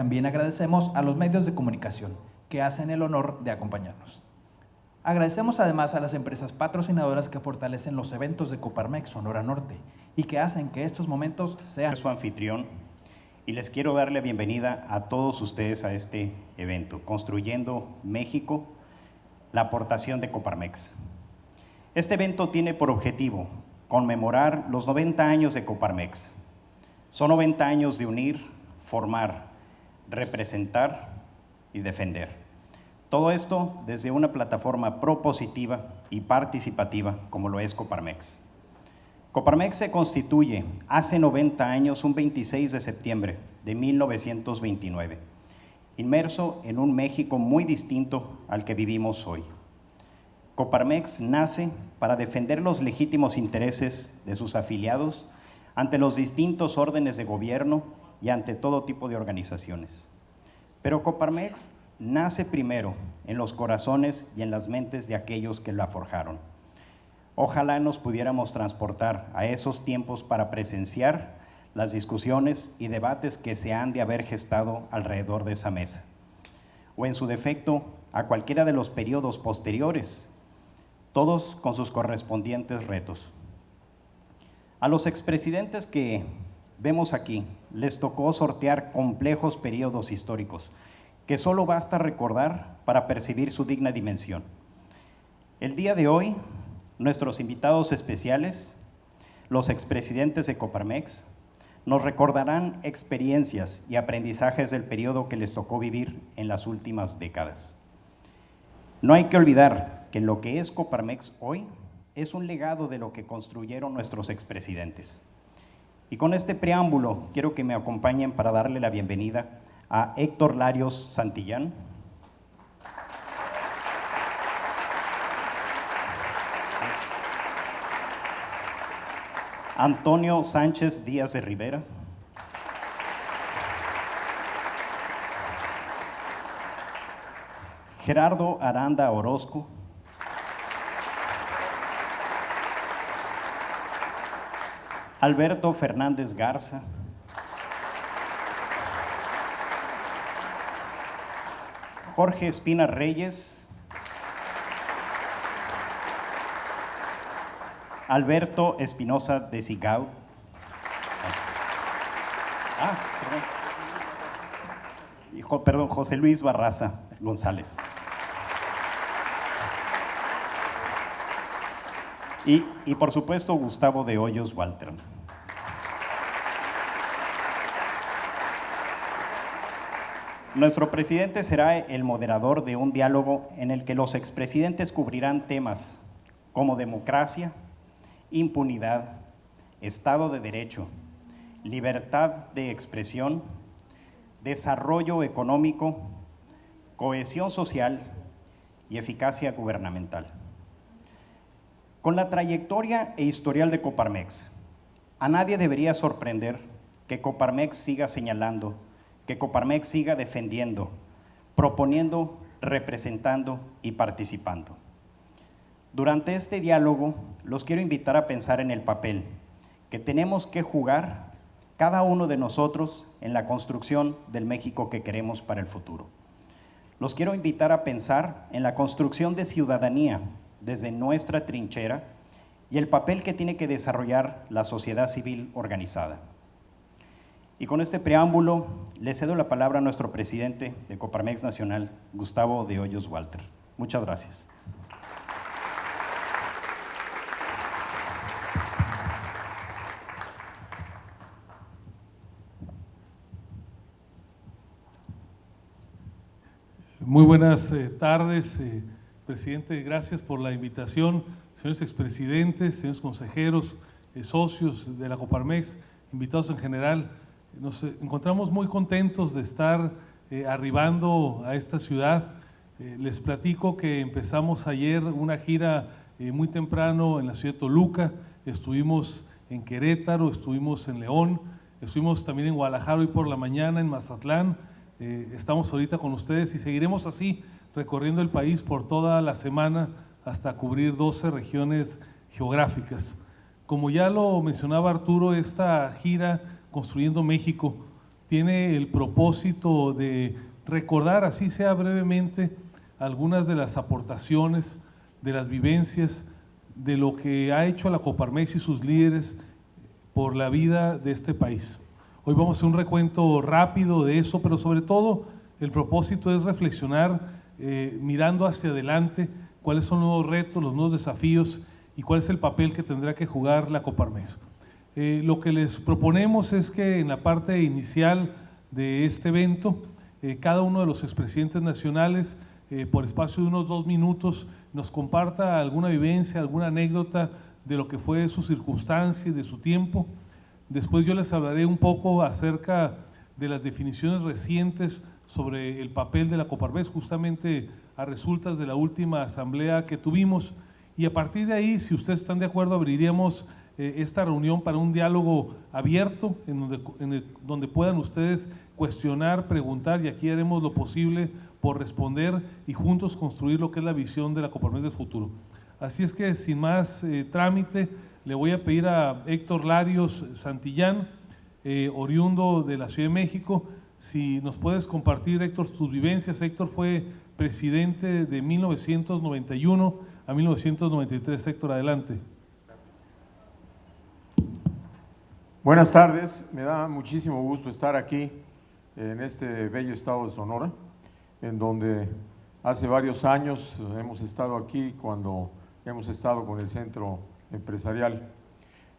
También agradecemos a los medios de comunicación que hacen el honor de acompañarnos. Agradecemos además a las empresas patrocinadoras que fortalecen los eventos de Coparmex Sonora Norte y que hacen que estos momentos sean su anfitrión, y les quiero dar la bienvenida a todos ustedes a este evento, Construyendo México, la aportación de Coparmex. Este evento tiene por objetivo conmemorar los 90 años de Coparmex. Son 90 años de unir, formar, representar y defender. Todo esto desde una plataforma propositiva y participativa como lo es Coparmex. Coparmex se constituye hace 90 años, un 26 de septiembre de 1929, inmerso en un México muy distinto al que vivimos hoy. Coparmex nace para defender los legítimos intereses de sus afiliados ante los distintos órdenes de gobierno y ante todo tipo de organizaciones. Pero Coparmex nace primero en los corazones y en las mentes de aquellos que la forjaron. Ojalá nos pudiéramos transportar a esos tiempos para presenciar las discusiones y debates que se han de haber gestado alrededor de esa mesa, o en su defecto a cualquiera de los periodos posteriores, todos con sus correspondientes retos. A los expresidentes que vemos aquí les tocó sortear complejos periodos históricos que solo basta recordar para percibir su digna dimensión. El día de hoy, nuestros invitados especiales, los expresidentes de Coparmex, nos recordarán experiencias y aprendizajes del periodo que les tocó vivir en las últimas décadas. No hay que olvidar que lo que es Coparmex hoy es un legado de lo que construyeron nuestros expresidentes. Y con este preámbulo quiero que me acompañen para darle la bienvenida a Héctor Larios Santillán, Antonio Sánchez Díaz de Rivera, Gerardo Aranda Orozco, Alberto Fernández Garza, Jorge Espina Reyes, Alberto Espinosa de Sigau, José Luis Barraza González. Y por supuesto, Gustavo de Hoyos Walter. Nuestro presidente será el moderador de un diálogo en el que los expresidentes cubrirán temas como democracia, impunidad, Estado de Derecho, libertad de expresión, desarrollo económico, cohesión social y eficacia gubernamental. Con la trayectoria e historial de Coparmex, a nadie debería sorprender que Coparmex siga señalando, que Coparmex siga defendiendo, proponiendo, representando y participando. Durante este diálogo, los quiero invitar a pensar en el papel que tenemos que jugar cada uno de nosotros en la construcción del México que queremos para el futuro. Los quiero invitar a pensar en la construcción de ciudadanía desde nuestra trinchera y el papel que tiene que desarrollar la sociedad civil organizada. Y con este preámbulo, le cedo la palabra a nuestro presidente de Coparmex Nacional, Gustavo de Hoyos Walter. Muchas gracias. Muy buenas tardes, presidente, gracias por la invitación, señores expresidentes, señores consejeros, socios de la Coparmex, invitados en general. Nos encontramos muy contentos de estar arribando a esta ciudad. Les platico que empezamos ayer una gira muy temprano en la ciudad de Toluca, estuvimos en Querétaro, estuvimos en León, estuvimos también en Guadalajara hoy por la mañana, en Mazatlán. Estamos ahorita con ustedes y seguiremos así recorriendo el país por toda la semana hasta cubrir 12 regiones geográficas. Como ya lo mencionaba Arturo, esta gira Construyendo México tiene el propósito de recordar, así sea brevemente, algunas de las aportaciones, de las vivencias, de lo que ha hecho la Coparmex y sus líderes por la vida de este país. Hoy vamos a hacer un recuento rápido de eso, pero sobre todo el propósito es reflexionar mirando hacia adelante cuáles son los nuevos retos, los nuevos desafíos y cuál es el papel que tendrá que jugar la Coparmex. Lo que les proponemos es que en la parte inicial de este evento, cada uno de los expresidentes nacionales, por espacio de unos 2 minutos, nos comparta alguna vivencia, alguna anécdota de lo que fue su circunstancia y de su tiempo. Después yo les hablaré un poco acerca de las definiciones recientes sobre el papel de la Coparmex, justamente a resultas de la última asamblea que tuvimos. Y a partir de ahí, si ustedes están de acuerdo, abriríamos esta reunión para un diálogo abierto en donde puedan ustedes cuestionar, preguntar, y aquí haremos lo posible por responder y juntos construir lo que es la visión de la Coparmex del futuro. Así es que sin más trámite, le voy a pedir a Héctor Larios Santillán, oriundo de la Ciudad de México, si nos puedes compartir, Héctor, tus vivencias. Héctor fue presidente de 1991 a 1993. Héctor, adelante. Buenas tardes, me da muchísimo gusto estar aquí en este bello estado de Sonora, en donde hace varios años hemos estado aquí cuando hemos estado con el centro empresarial.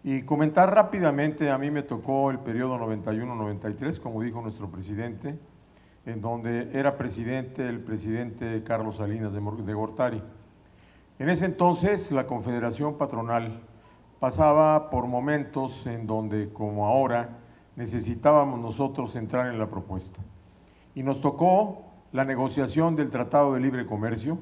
Y comentar rápidamente, a mí me tocó el periodo 91-93, como dijo nuestro presidente, en donde era presidente el presidente Carlos Salinas de Gortari. En ese entonces la Confederación Patronal pasaba por momentos en donde, como ahora, necesitábamos nosotros entrar en la propuesta. Y nos tocó la negociación del Tratado de Libre Comercio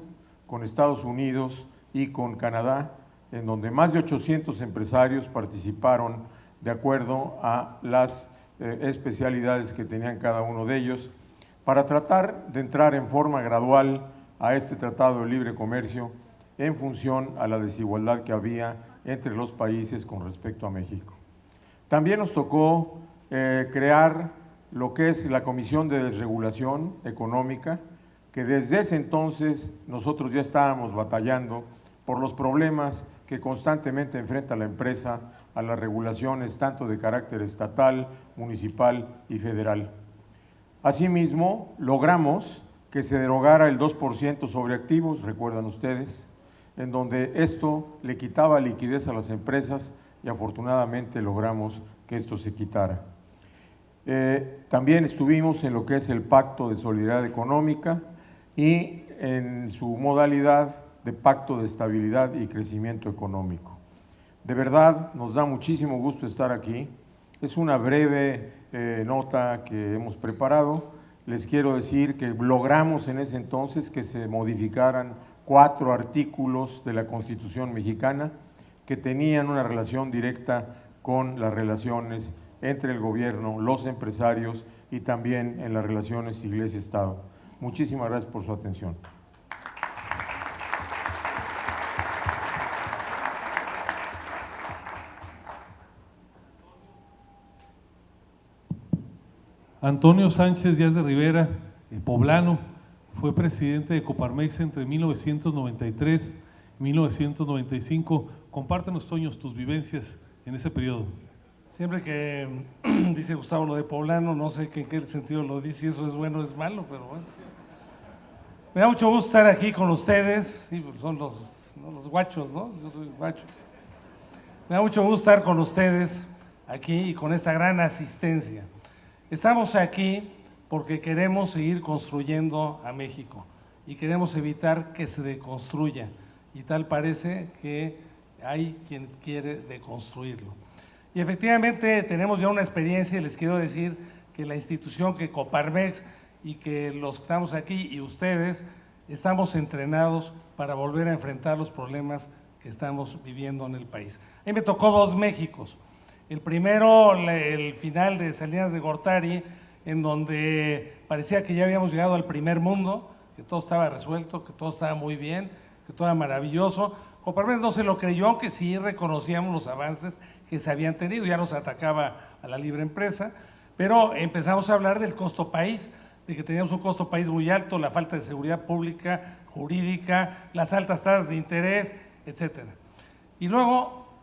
con Estados Unidos y con Canadá, en donde más de 800 empresarios participaron de acuerdo a las especialidades que tenían cada uno de ellos, para tratar de entrar en forma gradual a este Tratado de Libre Comercio en función a la desigualdad que había entre los países con respecto a México. También nos tocó crear lo que es la Comisión de Desregulación Económica, que desde ese entonces nosotros ya estábamos batallando por los problemas que constantemente enfrenta la empresa a las regulaciones tanto de carácter estatal, municipal y federal. Asimismo, logramos que se derogara el 2% sobre activos, recuerdan ustedes, en donde esto le quitaba liquidez a las empresas y afortunadamente logramos que esto se quitara. También estuvimos en lo que es el Pacto de Solidaridad Económica y en su modalidad de Pacto de Estabilidad y Crecimiento Económico. De verdad, nos da muchísimo gusto estar aquí. Es una breve nota que hemos preparado. Les quiero decir que logramos en ese entonces que se modificaran 4 artículos de la Constitución mexicana que tenían una relación directa con las relaciones entre el gobierno, los empresarios y también en las relaciones Iglesia-Estado. Muchísimas gracias por su atención. Antonio Sánchez Díaz de Rivera, poblano, fue presidente de Coparmex entre 1993 y 1995. Compártenos, Toño, tus vivencias en ese periodo. Siempre que dice Gustavo lo de poblano, no sé en qué sentido lo dice, si eso es bueno o es malo, pero bueno. Me da mucho gusto estar aquí con ustedes, sí, son los guachos, ¿no? Yo soy guacho. Me da mucho gusto estar con ustedes aquí y con esta gran asistencia. Estamos aquí porque queremos seguir construyendo a México y queremos evitar que se deconstruya, y tal parece que hay quien quiere deconstruirlo. Y efectivamente tenemos ya una experiencia y les quiero decir que la institución, que Coparmex y que los que estamos aquí y ustedes estamos entrenados para volver a enfrentar los problemas que estamos viviendo en el país. A mí me tocó 2 Méxicos. El primero, el final de Salinas de Gortari, en donde parecía que ya habíamos llegado al primer mundo, que todo estaba resuelto, que todo estaba muy bien, que todo era maravilloso. Coparmex no se lo creyó, aunque sí reconocíamos los avances que se habían tenido, ya nos atacaba a la libre empresa, Pero empezamos a hablar del costo país, de que teníamos un costo país muy alto, la falta de seguridad pública, jurídica, las altas tasas de interés, etcétera. Y luego,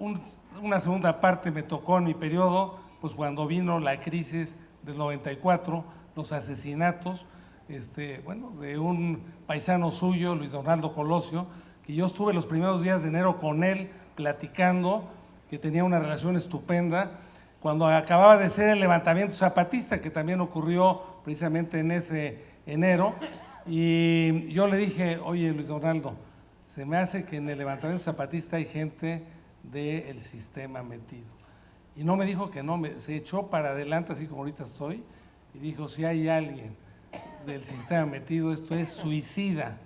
una segunda parte me tocó en mi periodo, pues cuando vino la crisis del 94, los asesinatos, de un paisano suyo, Luis Donaldo Colosio, que yo estuve los primeros días de enero con él platicando, que tenía una relación estupenda, cuando acababa de ser el levantamiento zapatista, que también ocurrió precisamente en ese enero, y yo le dije, oye Luis Donaldo, se me hace que en el levantamiento zapatista hay gente del sistema metido. Y no me dijo que no, se echó para adelante, así como ahorita estoy, y dijo, si hay alguien del sistema metido, esto es suicida,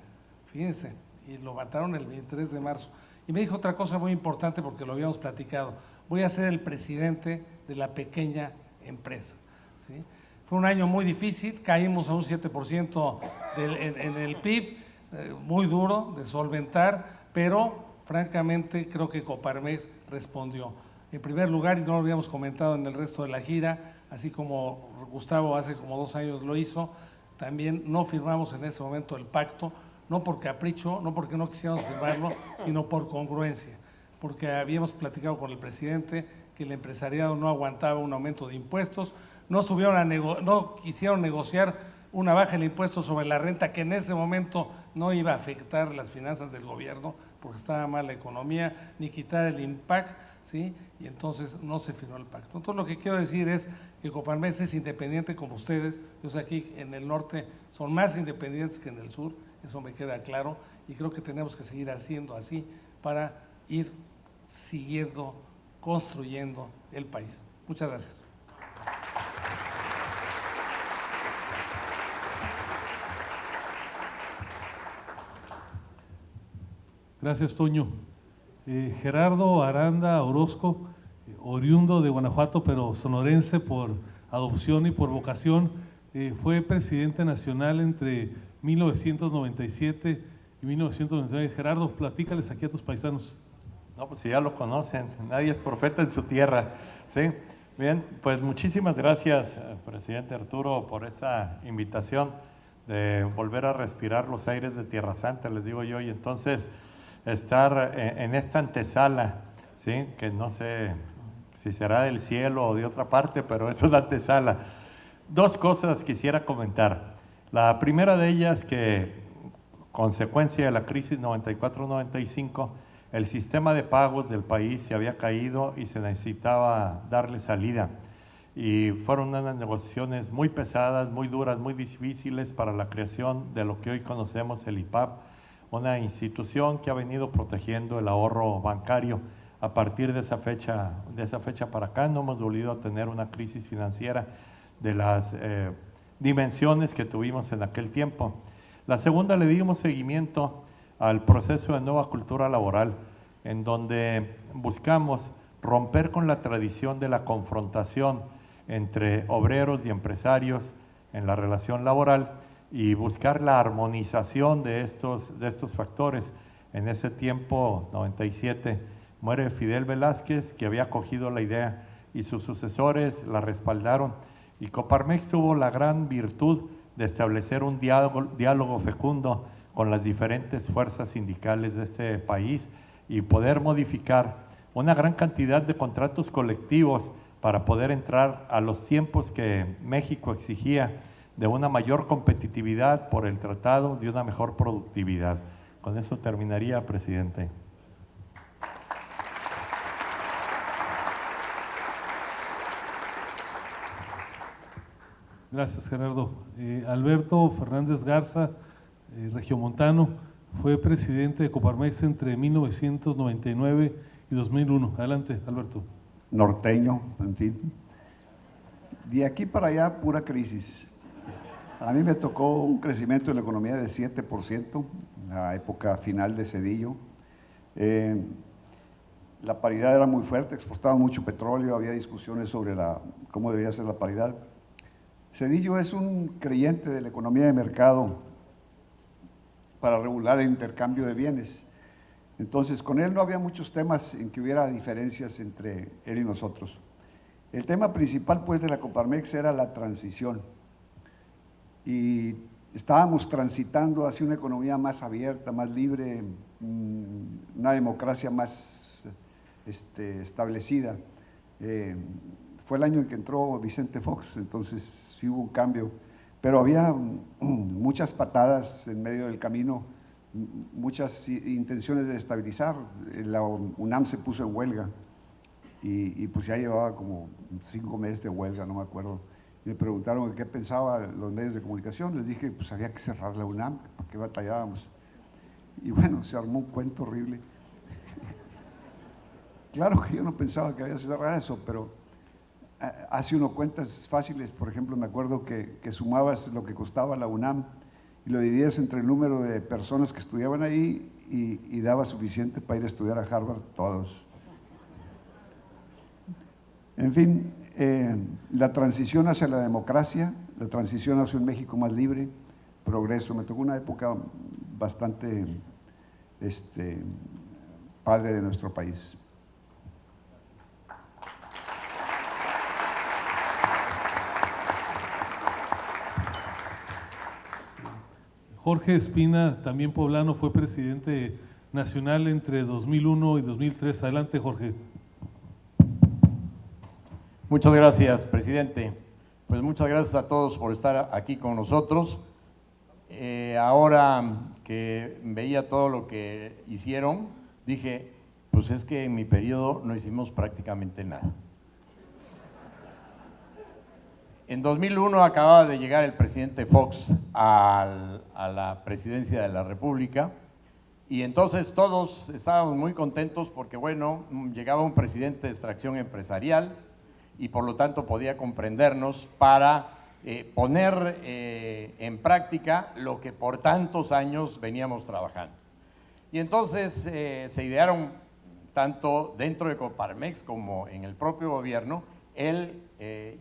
fíjense, y lo mataron el 23 de marzo. Y me dijo otra cosa muy importante porque lo habíamos platicado, voy a ser el presidente de la pequeña empresa, ¿sí? Fue un año muy difícil, caímos a un 7% en el PIB, muy duro de solventar, pero francamente creo que Coparmex respondió. En primer lugar, y no lo habíamos comentado en el resto de la gira, así como Gustavo hace como 2 años lo hizo, también no firmamos en ese momento el pacto, no por capricho, no porque no quisiéramos firmarlo, sino por congruencia, porque habíamos platicado con el presidente que el empresariado no aguantaba un aumento de impuestos, no quisieron negociar una baja en el impuesto sobre la renta que en ese momento no iba a afectar las finanzas del gobierno porque estaba mal la economía, ni quitar el IMPAC, ¿sí? Y entonces no se firmó el pacto. Entonces lo que quiero decir es que Coparmex es independiente como ustedes, yo sé aquí en el norte son más independientes que en el sur, eso me queda claro, y creo que tenemos que seguir haciendo así para ir siguiendo, construyendo el país. Muchas gracias. Gracias, Toño. Gerardo Aranda Orozco, oriundo de Guanajuato, pero sonorense por adopción y por vocación, fue presidente nacional entre 1997 y 1999. Gerardo, platícales aquí a tus paisanos. No, pues si ya lo conocen, nadie es profeta en su tierra, ¿sí? Bien, pues muchísimas gracias, presidente Arturo, por esta invitación de volver a respirar los aires de Tierra Santa, les digo yo, y entonces estar en esta antesala, ¿sí? Que no sé si será del cielo o de otra parte, pero eso es la antesala. 2 cosas quisiera comentar. La primera de ellas, que consecuencia de la crisis 94-95, el sistema de pagos del país se había caído y se necesitaba darle salida. Y fueron unas negociaciones muy pesadas, muy duras, muy difíciles para la creación de lo que hoy conocemos el IPAB, una institución que ha venido protegiendo el ahorro bancario. A partir de esa fecha para acá no hemos volvido a tener una crisis financiera de las dimensiones que tuvimos en aquel tiempo. La segunda, le dimos seguimiento al proceso de nueva cultura laboral, en donde buscamos romper con la tradición de la confrontación entre obreros y empresarios en la relación laboral y buscar la armonización de estos factores. En ese tiempo, 97, muere Fidel Velázquez, que había acogido la idea, y sus sucesores la respaldaron, y Coparmex tuvo la gran virtud de establecer un diálogo fecundo con las diferentes fuerzas sindicales de este país y poder modificar una gran cantidad de contratos colectivos para poder entrar a los tiempos que México exigía de una mayor competitividad por el tratado, de una mejor productividad. Con eso terminaría, presidente. Gracias, Gerardo. Alberto Fernández Garza, regiomontano, fue presidente de Coparmex entre 1999 y 2001. Adelante, Alberto. Norteño, en fin. De aquí para allá, pura crisis. A mí me tocó un crecimiento de la economía de 7%, en la época final de Zedillo. La paridad era muy fuerte, exportaban mucho petróleo, había discusiones sobre cómo debía ser la paridad. Zedillo es un creyente de la economía de mercado para regular el intercambio de bienes. Entonces, con él no había muchos temas en que hubiera diferencias entre él y nosotros. El tema principal pues de la Coparmex era la transición y estábamos transitando hacia una economía más abierta, más libre, una democracia más establecida. Fue el año en que entró Vicente Fox, entonces sí hubo un cambio, pero había muchas patadas en medio del camino, muchas intenciones de estabilizar. La UNAM se puso en huelga y pues ya llevaba como 5 meses de huelga, no me acuerdo. Me preguntaron qué pensaban los medios de comunicación, les dije pues había que cerrar la UNAM, ¿para qué batallábamos? Y bueno, se armó un cuento horrible. Claro que yo no pensaba que había que cerrar eso, pero hace uno cuentas fáciles. Por ejemplo, me acuerdo que sumabas lo que costaba la UNAM y lo dividías entre el número de personas que estudiaban ahí y daba suficiente para ir a estudiar a Harvard todos. En fin, la transición hacia la democracia, la transición hacia un México más libre, progreso. Me tocó una época bastante padre de nuestro país. Jorge Espina, también poblano, fue presidente nacional entre 2001 y 2003. Adelante, Jorge. Muchas gracias, presidente. Pues muchas gracias a todos por estar aquí con nosotros. Ahora que veía todo lo que hicieron, dije, pues es que en mi periodo no hicimos prácticamente nada. En 2001 acababa de llegar el presidente Fox a la presidencia de la República y entonces todos estábamos muy contentos porque, bueno, llegaba un presidente de extracción empresarial y por lo tanto podía comprendernos para poner en práctica lo que por tantos años veníamos trabajando. Y entonces se idearon, tanto dentro de Coparmex como en el propio gobierno,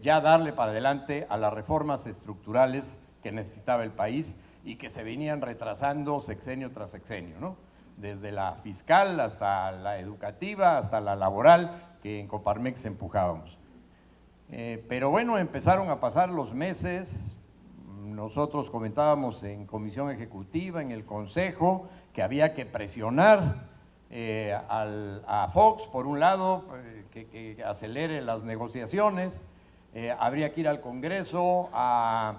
ya darle para adelante a las reformas estructurales que necesitaba el país y que se venían retrasando sexenio tras sexenio, ¿no? Desde la fiscal hasta la educativa, hasta la laboral, que en Coparmex empujábamos. Pero bueno, empezaron a pasar los meses. Nosotros comentábamos en comisión ejecutiva, en el consejo, que había que presionar a Fox, por un lado, que acelere las negociaciones. Habría que ir al Congreso a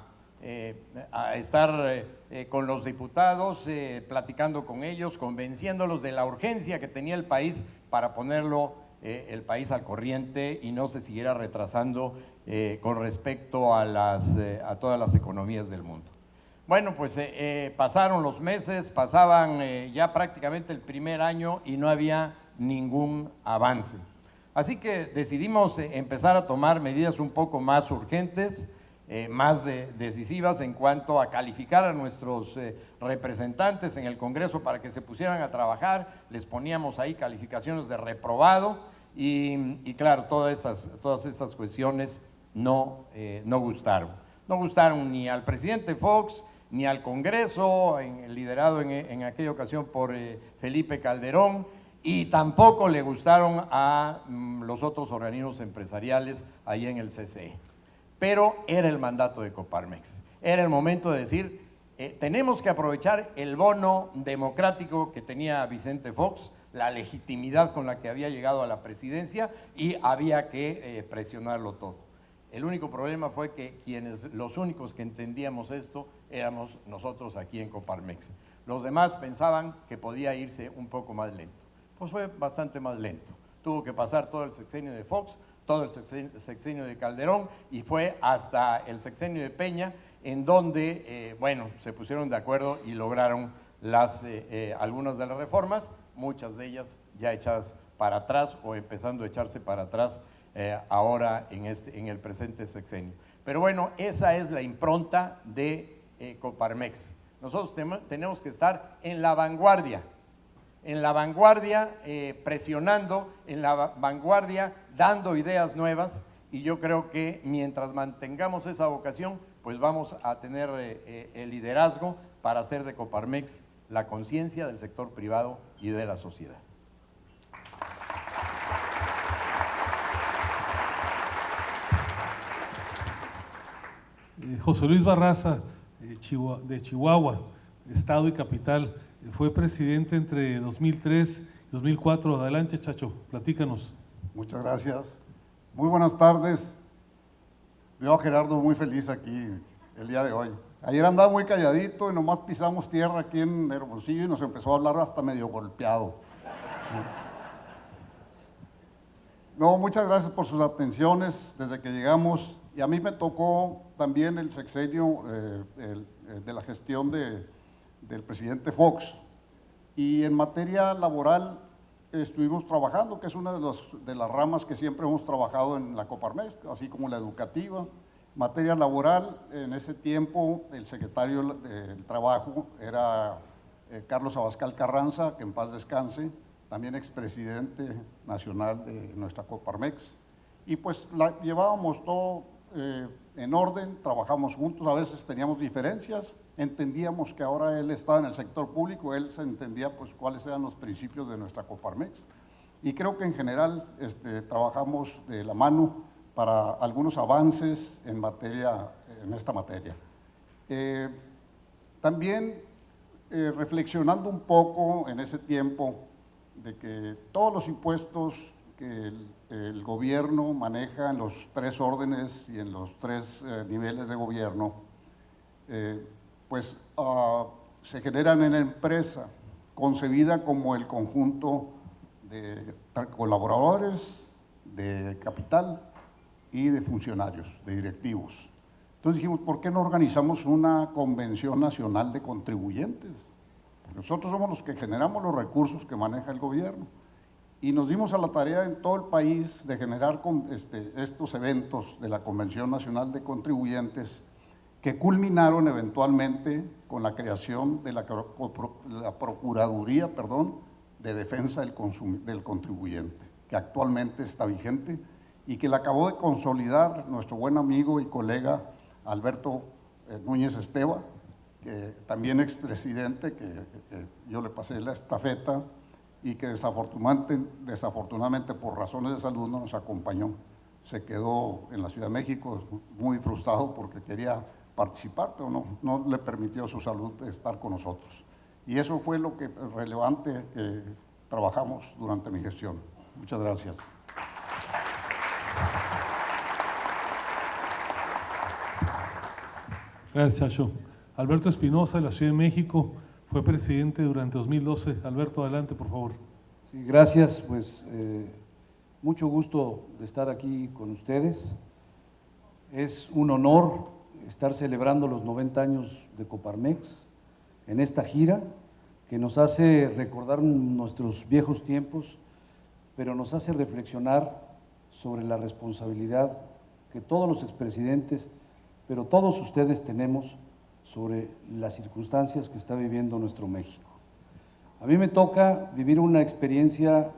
estar con los diputados, platicando con ellos, convenciéndolos de la urgencia que tenía el país para ponerlo el país al corriente y no se siguiera retrasando con respecto a todas las economías del mundo. Bueno, pues pasaron los meses, pasaban ya prácticamente el primer año y no había ningún avance. Así que decidimos empezar a tomar medidas un poco más urgentes, más decisivas en cuanto a calificar a nuestros representantes en el Congreso para que se pusieran a trabajar. Les poníamos ahí calificaciones de reprobado y claro, todas estas cuestiones no gustaron. No gustaron ni al presidente Fox, ni al Congreso, liderado en aquella ocasión por Felipe Calderón, y tampoco le gustaron a los otros organismos empresariales ahí en el CCE. Pero era el mandato de Coparmex, era el momento de decir, tenemos que aprovechar el bono democrático que tenía Vicente Fox, la legitimidad con la que había llegado a la presidencia y había que presionarlo todo. El único problema fue que los únicos que entendíamos esto éramos nosotros aquí en Coparmex. Los demás pensaban que podía irse un poco más lento. Pues fue bastante más lento. Tuvo que pasar todo el sexenio de Fox, todo el sexenio de Calderón y fue hasta el sexenio de Peña en donde, bueno, se pusieron de acuerdo y lograron algunas de las reformas, muchas de ellas ya echadas para atrás o empezando a echarse para atrás ahora en el presente sexenio. Pero bueno, esa es la impronta de Coparmex. Nosotros tenemos que estar en la vanguardia, presionando, en la vanguardia, dando ideas nuevas, y yo creo que mientras mantengamos esa vocación, pues vamos a tener el liderazgo para hacer de Coparmex la conciencia del sector privado y de la sociedad. José Luis Barraza, de Chihuahua, Estado y Capital, fue presidente entre 2003 y 2004. Adelante, Chacho, platícanos. Muchas gracias. Muy buenas tardes. Veo a Gerardo muy feliz aquí el día de hoy. Ayer andaba muy calladito y nomás pisamos tierra aquí en Hermosillo y nos empezó a hablar hasta medio golpeado. No, muchas gracias por sus atenciones desde que llegamos. Y a mí me tocó también el sexenio de la gestión del presidente Fox. Y en materia laboral estuvimos trabajando, que es una de las ramas que siempre hemos trabajado en la Coparmex, así como la educativa. Materia laboral, en ese tiempo el secretario del Trabajo era Carlos Abascal Carranza, que en paz descanse, también expresidente nacional de nuestra Coparmex. Y pues la llevábamos todo en orden, trabajamos juntos, a veces teníamos diferencias, entendíamos que ahora él estaba en el sector público, él se entendía pues cuáles eran los principios de nuestra Coparmex. Y creo que en general trabajamos de la mano para algunos avances en esta materia. También reflexionando un poco en ese tiempo de que todos los impuestos que el gobierno maneja en los 3 órdenes y en los 3 niveles de gobierno, se generan en la empresa, concebida como el conjunto de colaboradores, de capital y de funcionarios, de directivos. Entonces dijimos, ¿por qué no organizamos una convención nacional de contribuyentes? Porque nosotros somos los que generamos los recursos que maneja el gobierno. Y nos dimos a la tarea en todo el país de generar estos eventos de la Convención Nacional de Contribuyentes que culminaron eventualmente con la creación de la Procuraduría de Defensa del Contribuyente, que actualmente está vigente y que la acabó de consolidar nuestro buen amigo y colega Alberto Núñez Esteva, que también expresidente, que yo le pasé la estafeta y que desafortunadamente por razones de salud no nos acompañó. Se quedó en la Ciudad de México muy frustrado porque quería participar, pero no le permitió su salud estar con nosotros. Y eso fue lo que relevante que trabajamos durante mi gestión. Muchas gracias. Gracias, Chacho. Alberto Espinosa, de la Ciudad de México, fue presidente durante 2012. Alberto, adelante, por favor. Sí, gracias, pues mucho gusto de estar aquí con ustedes. Es un honor estar celebrando los 90 años de Coparmex en esta gira que nos hace recordar nuestros viejos tiempos, pero nos hace reflexionar sobre la responsabilidad que todos los expresidentes, pero todos ustedes tenemos sobre las circunstancias que está viviendo nuestro México. A mí me toca vivir una experiencia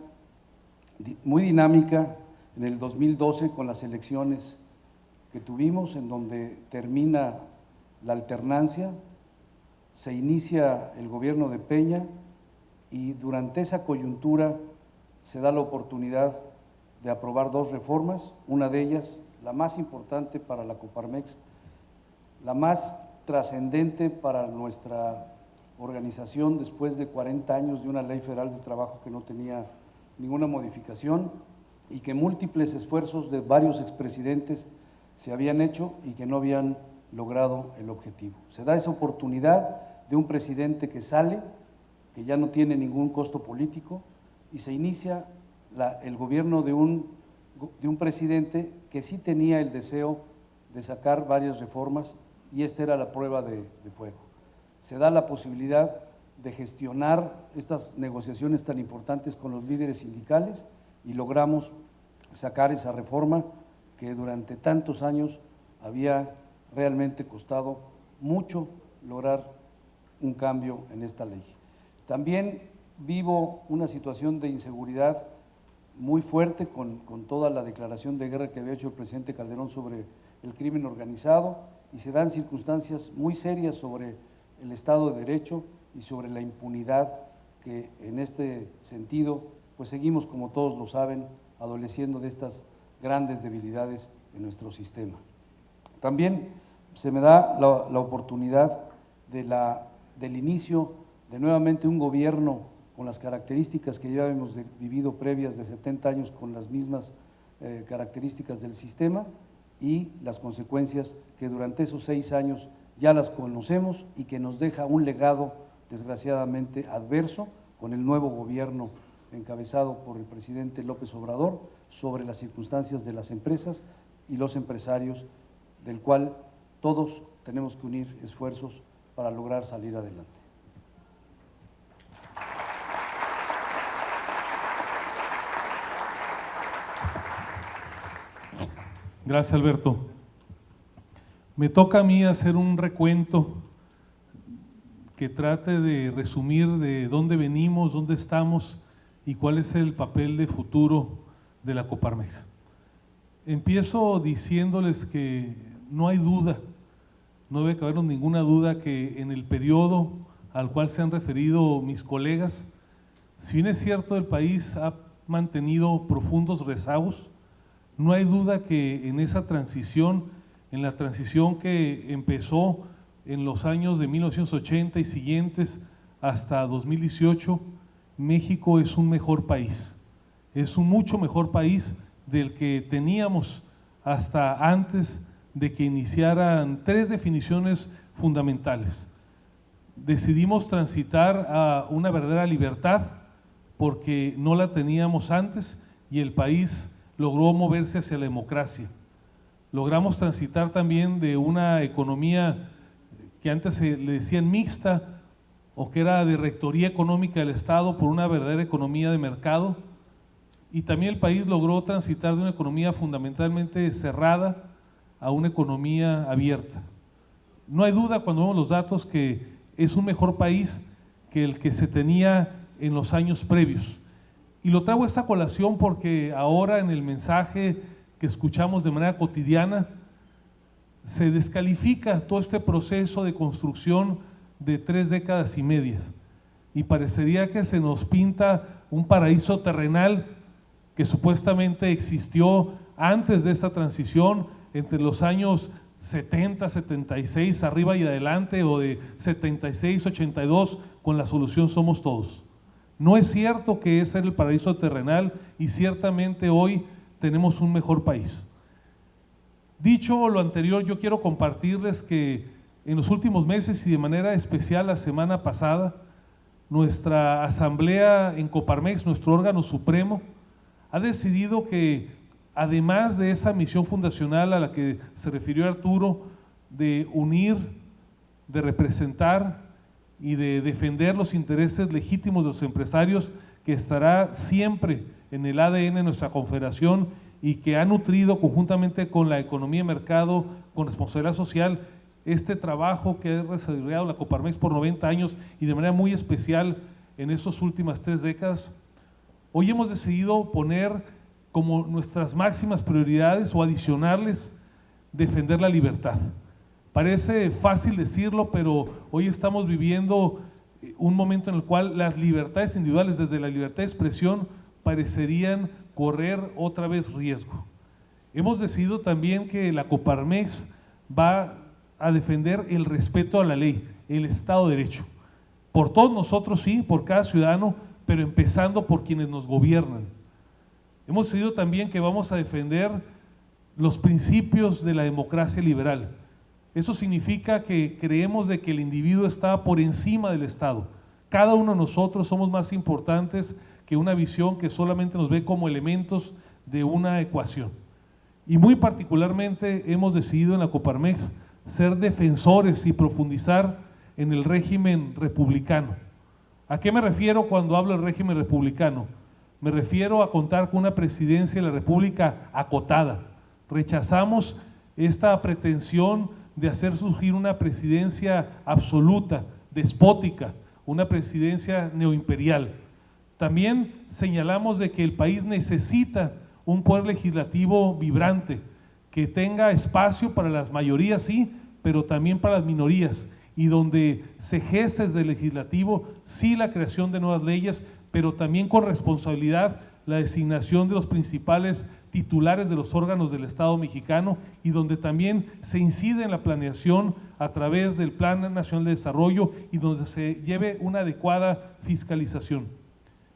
muy dinámica en el 2012 con las elecciones que tuvimos, en donde termina la alternancia, se inicia el gobierno de Peña y durante esa coyuntura se da la oportunidad de aprobar 2 reformas, una de ellas, la más importante para la Coparmex, la más trascendente para nuestra organización después de 40 años de una ley federal de trabajo que no tenía ninguna modificación y que múltiples esfuerzos de varios expresidentes se habían hecho y que no habían logrado el objetivo. Se da esa oportunidad de un presidente que sale, que ya no tiene ningún costo político, y se inicia el gobierno de un presidente que sí tenía el deseo de sacar varias reformas, y esta era la prueba de fuego. Se da la posibilidad de gestionar estas negociaciones tan importantes con los líderes sindicales y logramos sacar esa reforma que durante tantos años había realmente costado mucho lograr un cambio en esta ley. También vivo una situación de inseguridad muy fuerte con toda la declaración de guerra que había hecho el presidente Calderón sobre el crimen organizado, y se dan circunstancias muy serias sobre el Estado de Derecho y sobre la impunidad que en este sentido, pues seguimos, como todos lo saben, adoleciendo de estas grandes debilidades en nuestro sistema. También se me da la oportunidad del inicio de nuevamente un gobierno con las características que ya hemos vivido previas de 70 años, con las mismas características del sistema y las consecuencias que durante esos 6 años ya las conocemos y que nos deja un legado desgraciadamente adverso con el nuevo gobierno encabezado por el presidente López Obrador sobre las circunstancias de las empresas y los empresarios, del cual todos tenemos que unir esfuerzos para lograr salir adelante. Gracias, Alberto. Me toca a mí hacer un recuento que trate de resumir de dónde venimos, dónde estamos y cuál es el papel de futuro de la Coparmex. Empiezo diciéndoles que no hay duda, no debe caber ninguna duda que en el periodo al cual se han referido mis colegas, si bien es cierto el país ha mantenido profundos rezagos, no hay duda que en esa transición, en la transición que empezó en los años de 1980 y siguientes hasta 2018, México es un mejor país, es un mucho mejor país del que teníamos hasta antes de que iniciaran 3 definiciones fundamentales. Decidimos transitar a una verdadera libertad porque no la teníamos antes y el país logró moverse hacia la democracia. Logramos transitar también de una economía que antes se le decían mixta o que era de rectoría económica del Estado por una verdadera economía de mercado, y también el país logró transitar de una economía fundamentalmente cerrada a una economía abierta. No hay duda cuando vemos los datos que es un mejor país que el que se tenía en los años previos. Y lo traigo a esta colación porque ahora en el mensaje que escuchamos de manera cotidiana se descalifica todo este proceso de construcción de 3 décadas y medias y parecería que se nos pinta un paraíso terrenal que supuestamente existió antes de esta transición entre los años 70, 76, arriba y adelante, o de 76, 82, con la solución somos todos. No es cierto que ese era el paraíso terrenal y ciertamente hoy tenemos un mejor país. Dicho lo anterior, yo quiero compartirles que en los últimos meses y de manera especial la semana pasada, nuestra asamblea en Coparmex, nuestro órgano supremo, ha decidido que además de esa misión fundacional a la que se refirió Arturo, de unir, de representar y de defender los intereses legítimos de los empresarios, que estará siempre en el ADN de nuestra confederación y que ha nutrido conjuntamente con la economía de mercado, con responsabilidad social, este trabajo que ha desarrollado la Coparmex por 90 años y de manera muy especial en estas últimas 3 décadas. Hoy hemos decidido poner como nuestras máximas prioridades o adicionarles defender la libertad. Parece fácil decirlo, pero hoy estamos viviendo un momento en el cual las libertades individuales, desde la libertad de expresión, parecerían correr otra vez riesgo. Hemos decidido también que la Coparmex va a defender el respeto a la ley, el Estado de Derecho. Por todos nosotros, sí, por cada ciudadano, pero empezando por quienes nos gobiernan. Hemos decidido también que vamos a defender los principios de la democracia liberal. Eso significa que creemos de que el individuo está por encima del Estado. Cada uno de nosotros somos más importantes que una visión que solamente nos ve como elementos de una ecuación. Y muy particularmente hemos decidido en la Coparmex ser defensores y profundizar en el régimen republicano. ¿A qué me refiero cuando hablo del régimen republicano? Me refiero a contar con una presidencia de la República acotada. Rechazamos esta pretensión de hacer surgir una presidencia absoluta, despótica, una presidencia neoimperial. También señalamos de que el país necesita un poder legislativo vibrante, que tenga espacio para las mayorías, sí, pero también para las minorías, y donde se geste desde el legislativo, sí, la creación de nuevas leyes, pero también con responsabilidad la designación de los principales titulares de los órganos del Estado mexicano y donde también se incide en la planeación a través del Plan Nacional de Desarrollo y donde se lleve una adecuada fiscalización.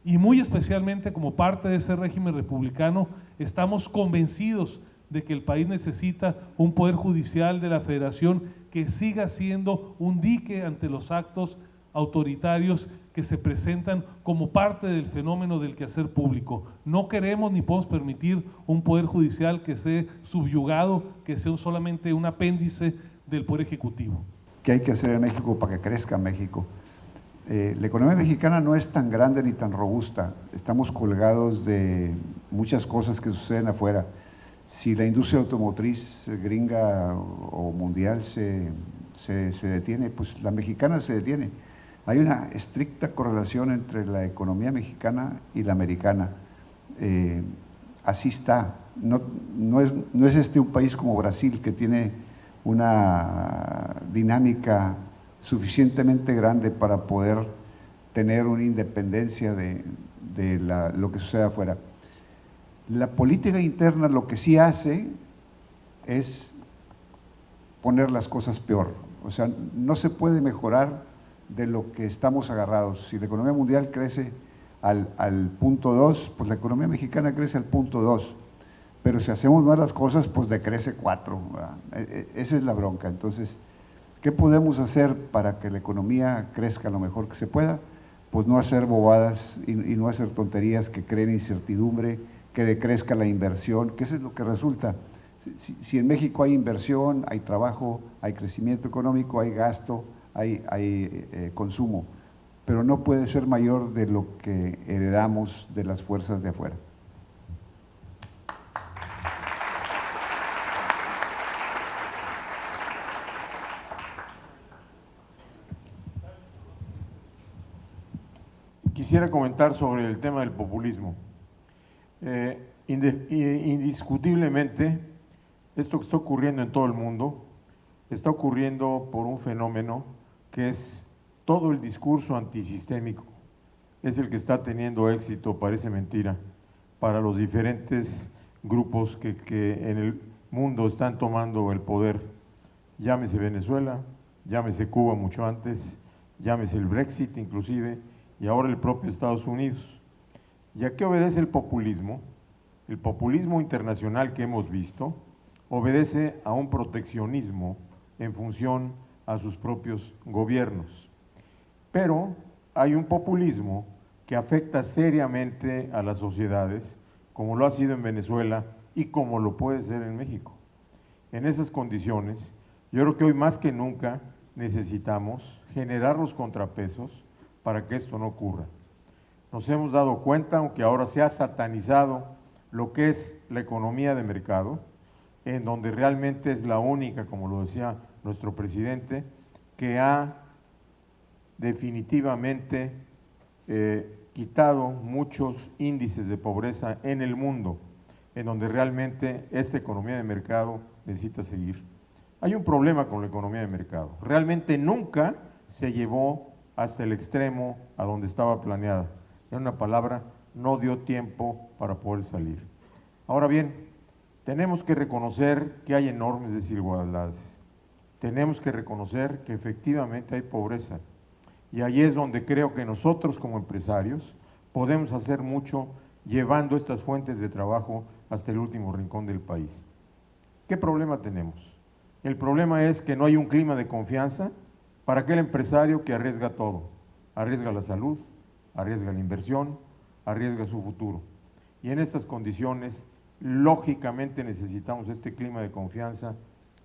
Y muy especialmente como parte de ese régimen republicano, estamos convencidos de que el país necesita un poder judicial de la Federación que siga siendo un dique ante los actos autoritarios que se presentan como parte del fenómeno del quehacer público. No queremos ni podemos permitir un poder judicial que esté subyugado, que sea solamente un apéndice del poder ejecutivo. ¿Qué hay que hacer en México para que crezca México? La economía mexicana no es tan grande ni tan robusta. Estamos colgados de muchas cosas que suceden afuera. Si la industria automotriz gringa o mundial se detiene, pues la mexicana se detiene. Hay una estricta correlación entre la economía mexicana y la americana. Así está. No es un país como Brasil, que tiene una dinámica suficientemente grande para poder tener una independencia de lo que sucede afuera. La política interna lo que sí hace es poner las cosas peor. O sea, no se puede mejorar de lo que estamos agarrados. Si la economía mundial crece al punto 2, pues la economía mexicana crece al punto 2. Pero si hacemos mal las cosas, pues decrece 4. Esa es la bronca. Entonces, ¿qué podemos hacer para que la economía crezca lo mejor que se pueda? Pues no hacer bobadas y no hacer tonterías que creen incertidumbre, que decrezca la inversión, que eso es lo que resulta. Si en México hay inversión, hay trabajo, hay crecimiento económico, hay gasto, hay consumo, pero no puede ser mayor de lo que heredamos de las fuerzas de afuera. Quisiera comentar sobre el tema del populismo. Indiscutiblemente, esto que está ocurriendo en todo el mundo está ocurriendo por un fenómeno que es todo el discurso antisistémico. Es el que está teniendo éxito, parece mentira, para los diferentes grupos que en el mundo están tomando el poder. Llámese Venezuela, llámese Cuba mucho antes, llámese el Brexit inclusive, y ahora el propio Estados Unidos. ¿Y a qué obedece el populismo? El populismo internacional que hemos visto obedece a un proteccionismo en función a sus propios gobiernos. Pero hay un populismo que afecta seriamente a las sociedades, como lo ha sido en Venezuela y como lo puede ser en México. En esas condiciones, yo creo que hoy más que nunca necesitamos generar los contrapesos para que esto no ocurra. Nos hemos dado cuenta, aunque ahora se ha satanizado lo que es la economía de mercado, en donde realmente es la única, como lo decía nuestro presidente, que ha definitivamente quitado muchos índices de pobreza en el mundo, en donde realmente esta economía de mercado necesita seguir. Hay un problema con la economía de mercado. Realmente nunca se llevó hasta el extremo a donde estaba planeada. En una palabra, no dio tiempo para poder salir. Ahora bien, tenemos que reconocer que hay enormes desigualdades. Tenemos que reconocer que efectivamente hay pobreza. Y ahí es donde creo que nosotros como empresarios podemos hacer mucho llevando estas fuentes de trabajo hasta el último rincón del país. ¿Qué problema tenemos? El problema es que no hay un clima de confianza para aquel empresario que arriesga todo. Arriesga la salud, arriesga la inversión, arriesga su futuro. Y en estas condiciones, lógicamente necesitamos este clima de confianza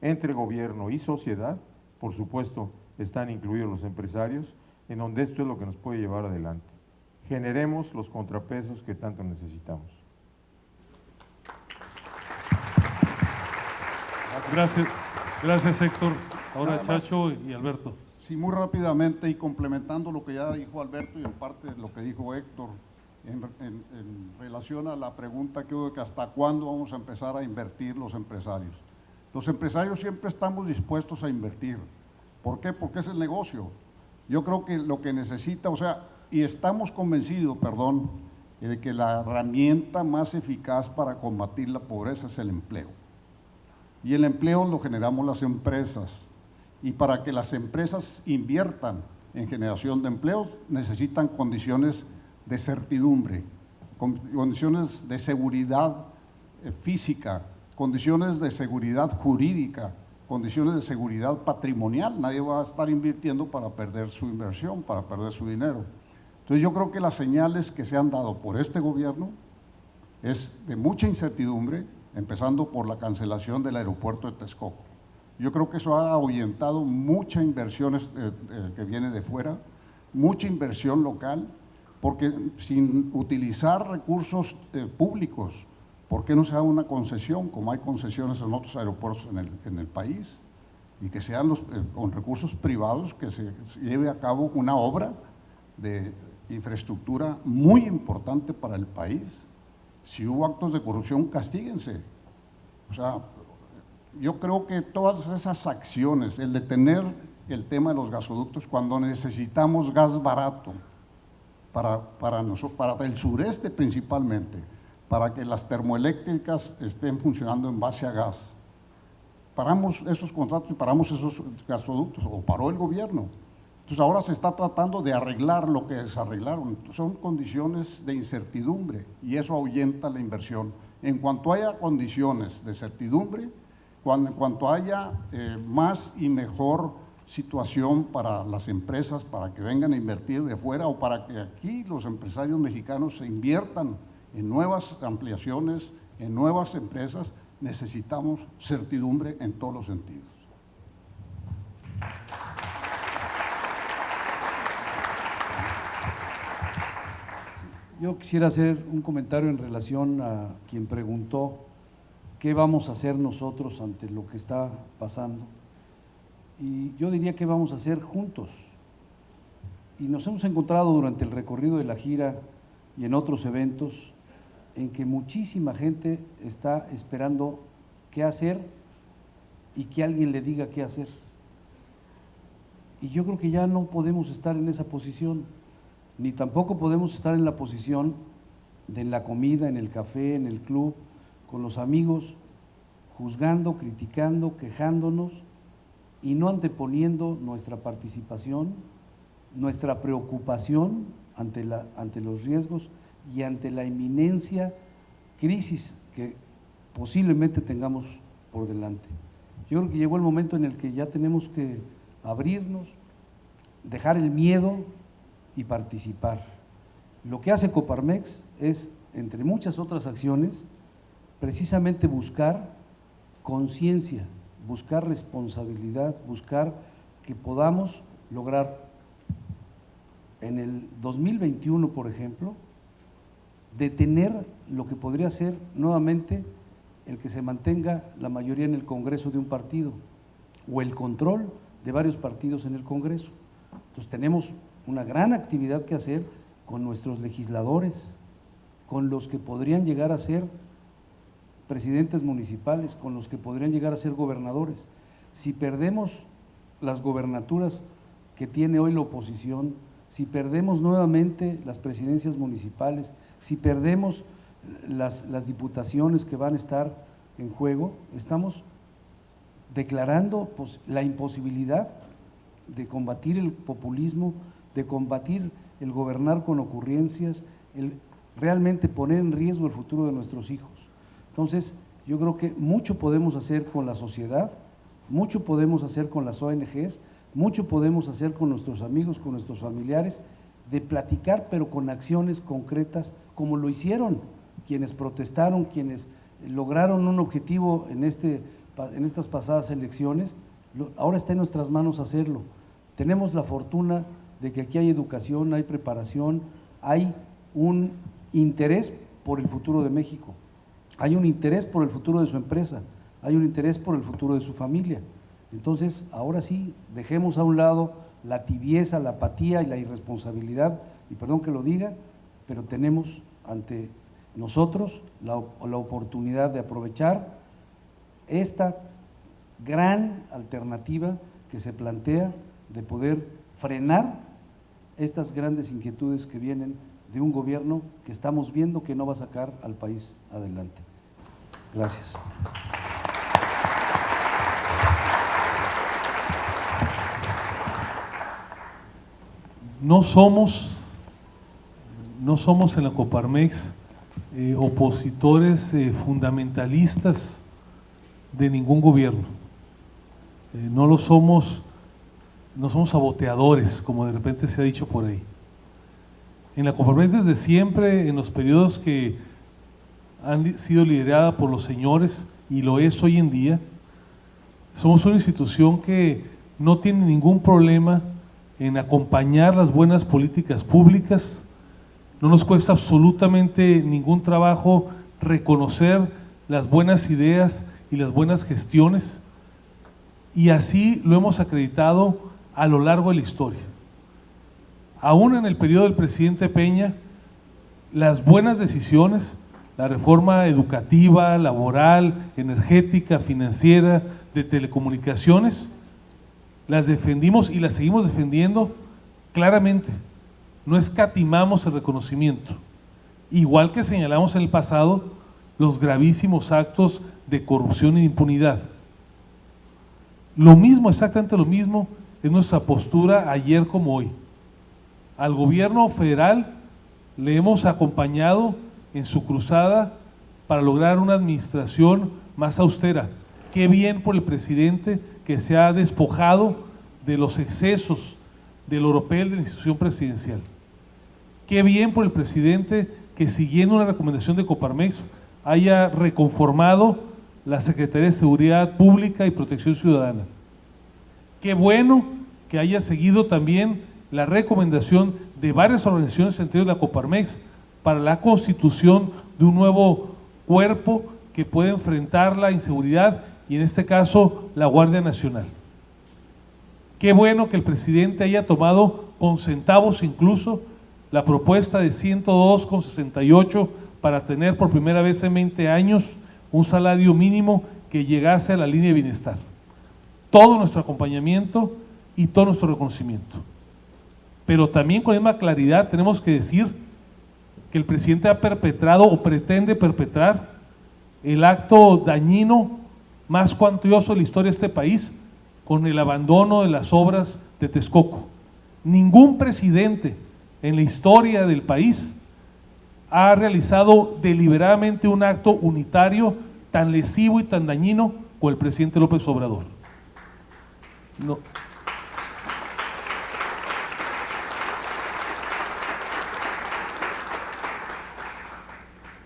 entre gobierno y sociedad. Por supuesto, están incluidos los empresarios, en donde esto es lo que nos puede llevar adelante. Generemos los contrapesos que tanto necesitamos. Gracias Héctor. Ahora Chacho y Alberto. Sí, muy rápidamente y complementando lo que ya dijo Alberto y en parte lo que dijo Héctor, en relación a la pregunta que hubo de que hasta cuándo vamos a empezar a invertir los empresarios. Los empresarios siempre estamos dispuestos a invertir. ¿Por qué? Porque es el negocio. Yo creo que lo que necesita, y estamos convencidos, de que la herramienta más eficaz para combatir la pobreza es el empleo. Y el empleo lo generamos las empresas. Y para que las empresas inviertan en generación de empleos, necesitan condiciones de certidumbre, condiciones de seguridad física, condiciones de seguridad jurídica, condiciones de seguridad patrimonial. Nadie va a estar invirtiendo para perder su inversión, para perder su dinero. Entonces yo creo que las señales que se han dado por este gobierno es de mucha incertidumbre, empezando por la cancelación del aeropuerto de Texcoco. Yo creo que eso ha ahuyentado mucha inversión que viene de fuera, mucha inversión local, porque sin utilizar recursos públicos, ¿por qué no se da una concesión, como hay concesiones en otros aeropuertos en el país? Y que sean con recursos privados, que se lleve a cabo una obra de infraestructura muy importante para el país. Si hubo actos de corrupción, castíguense. O sea, yo creo que todas esas acciones, el detener el tema de los gasoductos cuando necesitamos gas barato para el sureste principalmente, para que las termoeléctricas estén funcionando en base a gas. Paramos esos contratos y paramos esos gasoductos, o paró el gobierno. Entonces ahora se está tratando de arreglar lo que desarreglaron. Son condiciones de incertidumbre y eso ahuyenta la inversión. En cuanto haya condiciones de certidumbre, en cuanto haya más y mejor situación para las empresas, para que vengan a invertir de fuera o para que aquí los empresarios mexicanos se inviertan en nuevas ampliaciones, en nuevas empresas, necesitamos certidumbre en todos los sentidos. Yo quisiera hacer un comentario en relación a quien preguntó qué vamos a hacer nosotros ante lo que está pasando. Y yo diría que vamos a hacer juntos. Y nos hemos encontrado durante el recorrido de la gira y en otros eventos en que muchísima gente está esperando qué hacer y que alguien le diga qué hacer. Y yo creo que ya no podemos estar en esa posición, ni tampoco podemos estar en la posición de en la comida, en el café, en el club, con los amigos, juzgando, criticando, quejándonos y no anteponiendo nuestra participación, nuestra preocupación ante los riesgos y ante la inminencia crisis que posiblemente tengamos por delante. Yo creo que llegó el momento en el que ya tenemos que abrirnos, dejar el miedo y participar. Lo que hace Coparmex es, entre muchas otras acciones, precisamente buscar conciencia, buscar responsabilidad, buscar que podamos lograr en el 2021, por ejemplo, detener lo que podría ser nuevamente el que se mantenga la mayoría en el Congreso de un partido o el control de varios partidos en el Congreso. Entonces tenemos una gran actividad que hacer con nuestros legisladores, con los que podrían llegar a ser presidentes municipales, con los que podrían llegar a ser gobernadores. Si perdemos las gobernaturas que tiene hoy la oposición, si perdemos nuevamente las presidencias municipales, si perdemos las diputaciones que van a estar en juego, estamos declarando la imposibilidad de combatir el populismo, de combatir el gobernar con ocurrencias, el realmente poner en riesgo el futuro de nuestros hijos. Entonces, yo creo que mucho podemos hacer con la sociedad, mucho podemos hacer con las ONGs, mucho podemos hacer con nuestros amigos, con nuestros familiares, de platicar, pero con acciones concretas, como lo hicieron quienes protestaron, quienes lograron un objetivo en estas pasadas elecciones. Ahora está en nuestras manos hacerlo. Tenemos la fortuna de que aquí hay educación, hay preparación, hay un interés por el futuro de México, hay un interés por el futuro de su empresa, hay un interés por el futuro de su familia. Entonces, ahora sí, dejemos a un lado la tibieza, la apatía y la irresponsabilidad, y perdón que lo diga, pero tenemos ante nosotros la oportunidad de aprovechar esta gran alternativa que se plantea de poder frenar estas grandes inquietudes que vienen de un gobierno que estamos viendo que no va a sacar al país adelante. Gracias. No somos en la Coparmex opositores fundamentalistas de ningún gobierno. No somos saboteadores, como de repente se ha dicho por ahí. En la Coparmex desde siempre, en los periodos que han sido lideradas por los señores, y lo es hoy en día, somos una institución que no tiene ningún problema en acompañar las buenas políticas públicas. No nos cuesta absolutamente ningún trabajo reconocer las buenas ideas y las buenas gestiones, y así lo hemos acreditado a lo largo de la historia. Aún en el periodo del presidente Peña, las buenas decisiones, la reforma educativa, laboral, energética, financiera, de telecomunicaciones, las defendimos y las seguimos defendiendo claramente. No escatimamos el reconocimiento, igual que señalamos en el pasado los gravísimos actos de corrupción e impunidad. Lo mismo, exactamente lo mismo, es nuestra postura ayer como hoy. Al gobierno federal le hemos acompañado en su cruzada para lograr una administración más austera. Qué bien por el presidente que se ha despojado de los excesos del oropel de la institución presidencial. Qué bien por el presidente que, siguiendo una recomendación de Coparmex, haya reconformado la Secretaría de Seguridad Pública y Protección Ciudadana. Qué bueno que haya seguido también la recomendación de varias organizaciones, entre ellas la Coparmex, para la constitución de un nuevo cuerpo que pueda enfrentar la inseguridad, y en este caso la Guardia Nacional. Qué bueno que el presidente haya tomado con centavos incluso la propuesta de 102,68 para tener por primera vez en 20 años un salario mínimo que llegase a la línea de bienestar. Todo nuestro acompañamiento y todo nuestro reconocimiento. Pero también con la misma claridad tenemos que decir que el presidente ha perpetrado o pretende perpetrar el acto dañino más cuantioso de la historia de este país con el abandono de las obras de Texcoco. Ningún presidente en la historia del país ha realizado deliberadamente un acto unitario tan lesivo y tan dañino como el presidente López Obrador. No.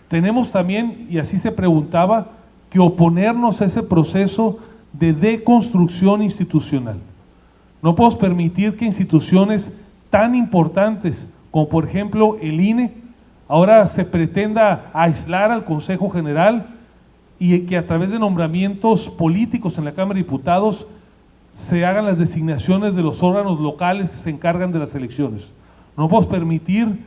Tenemos también, y así se preguntaba, que oponernos a ese proceso de deconstrucción institucional. No podemos permitir que instituciones tan importantes como por ejemplo el INE, ahora se pretenda aislar al Consejo General y que a través de nombramientos políticos en la Cámara de Diputados se hagan las designaciones de los órganos locales que se encargan de las elecciones. No podemos permitir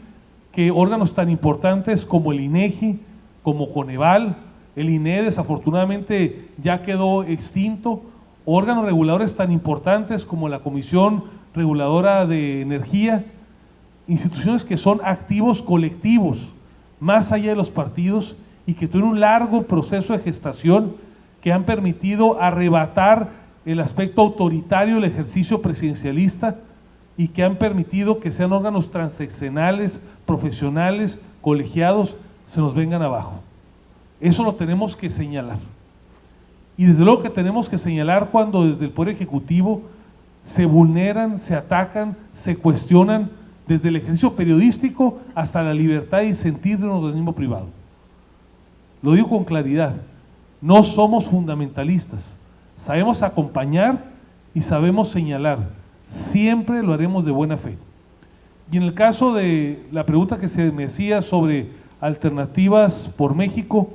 que órganos tan importantes como el INEGI, como Coneval, el INE desafortunadamente ya quedó extinto, órganos reguladores tan importantes como la Comisión Reguladora de Energía, instituciones que son activos colectivos, más allá de los partidos, y que tuvieron un largo proceso de gestación que han permitido arrebatar el aspecto autoritario del ejercicio presidencialista y que han permitido que sean órganos transeccionales, profesionales, colegiados, se nos vengan abajo. Eso lo tenemos que señalar. Y desde luego que tenemos que señalar cuando desde el Poder Ejecutivo se vulneran, se atacan, se cuestionan desde el ejercicio periodístico hasta la libertad de disentir de un organismo privado. Lo digo con claridad, no somos fundamentalistas, sabemos acompañar y sabemos señalar, siempre lo haremos de buena fe. Y en el caso de la pregunta que se me hacía sobre alternativas por México,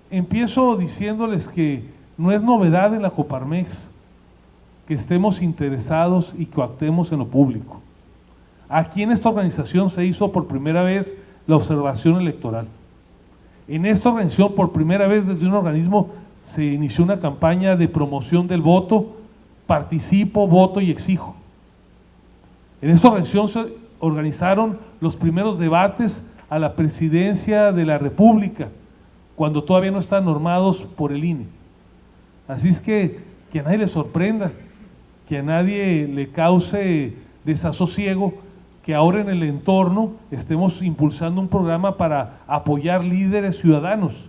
empiezo diciéndoles que no es novedad en la Coparmex que estemos interesados y que actuemos en lo público. Aquí en esta organización se hizo por primera vez la observación electoral. En esta organización por primera vez desde un organismo se inició una campaña de promoción del voto, participo, voto y exijo. En esta organizaron los primeros debates a la presidencia de la República, cuando todavía no están normados por el INE. Así es que a nadie le sorprenda, que a nadie le cause desasosiego que ahora en el entorno estemos impulsando un programa para apoyar líderes ciudadanos.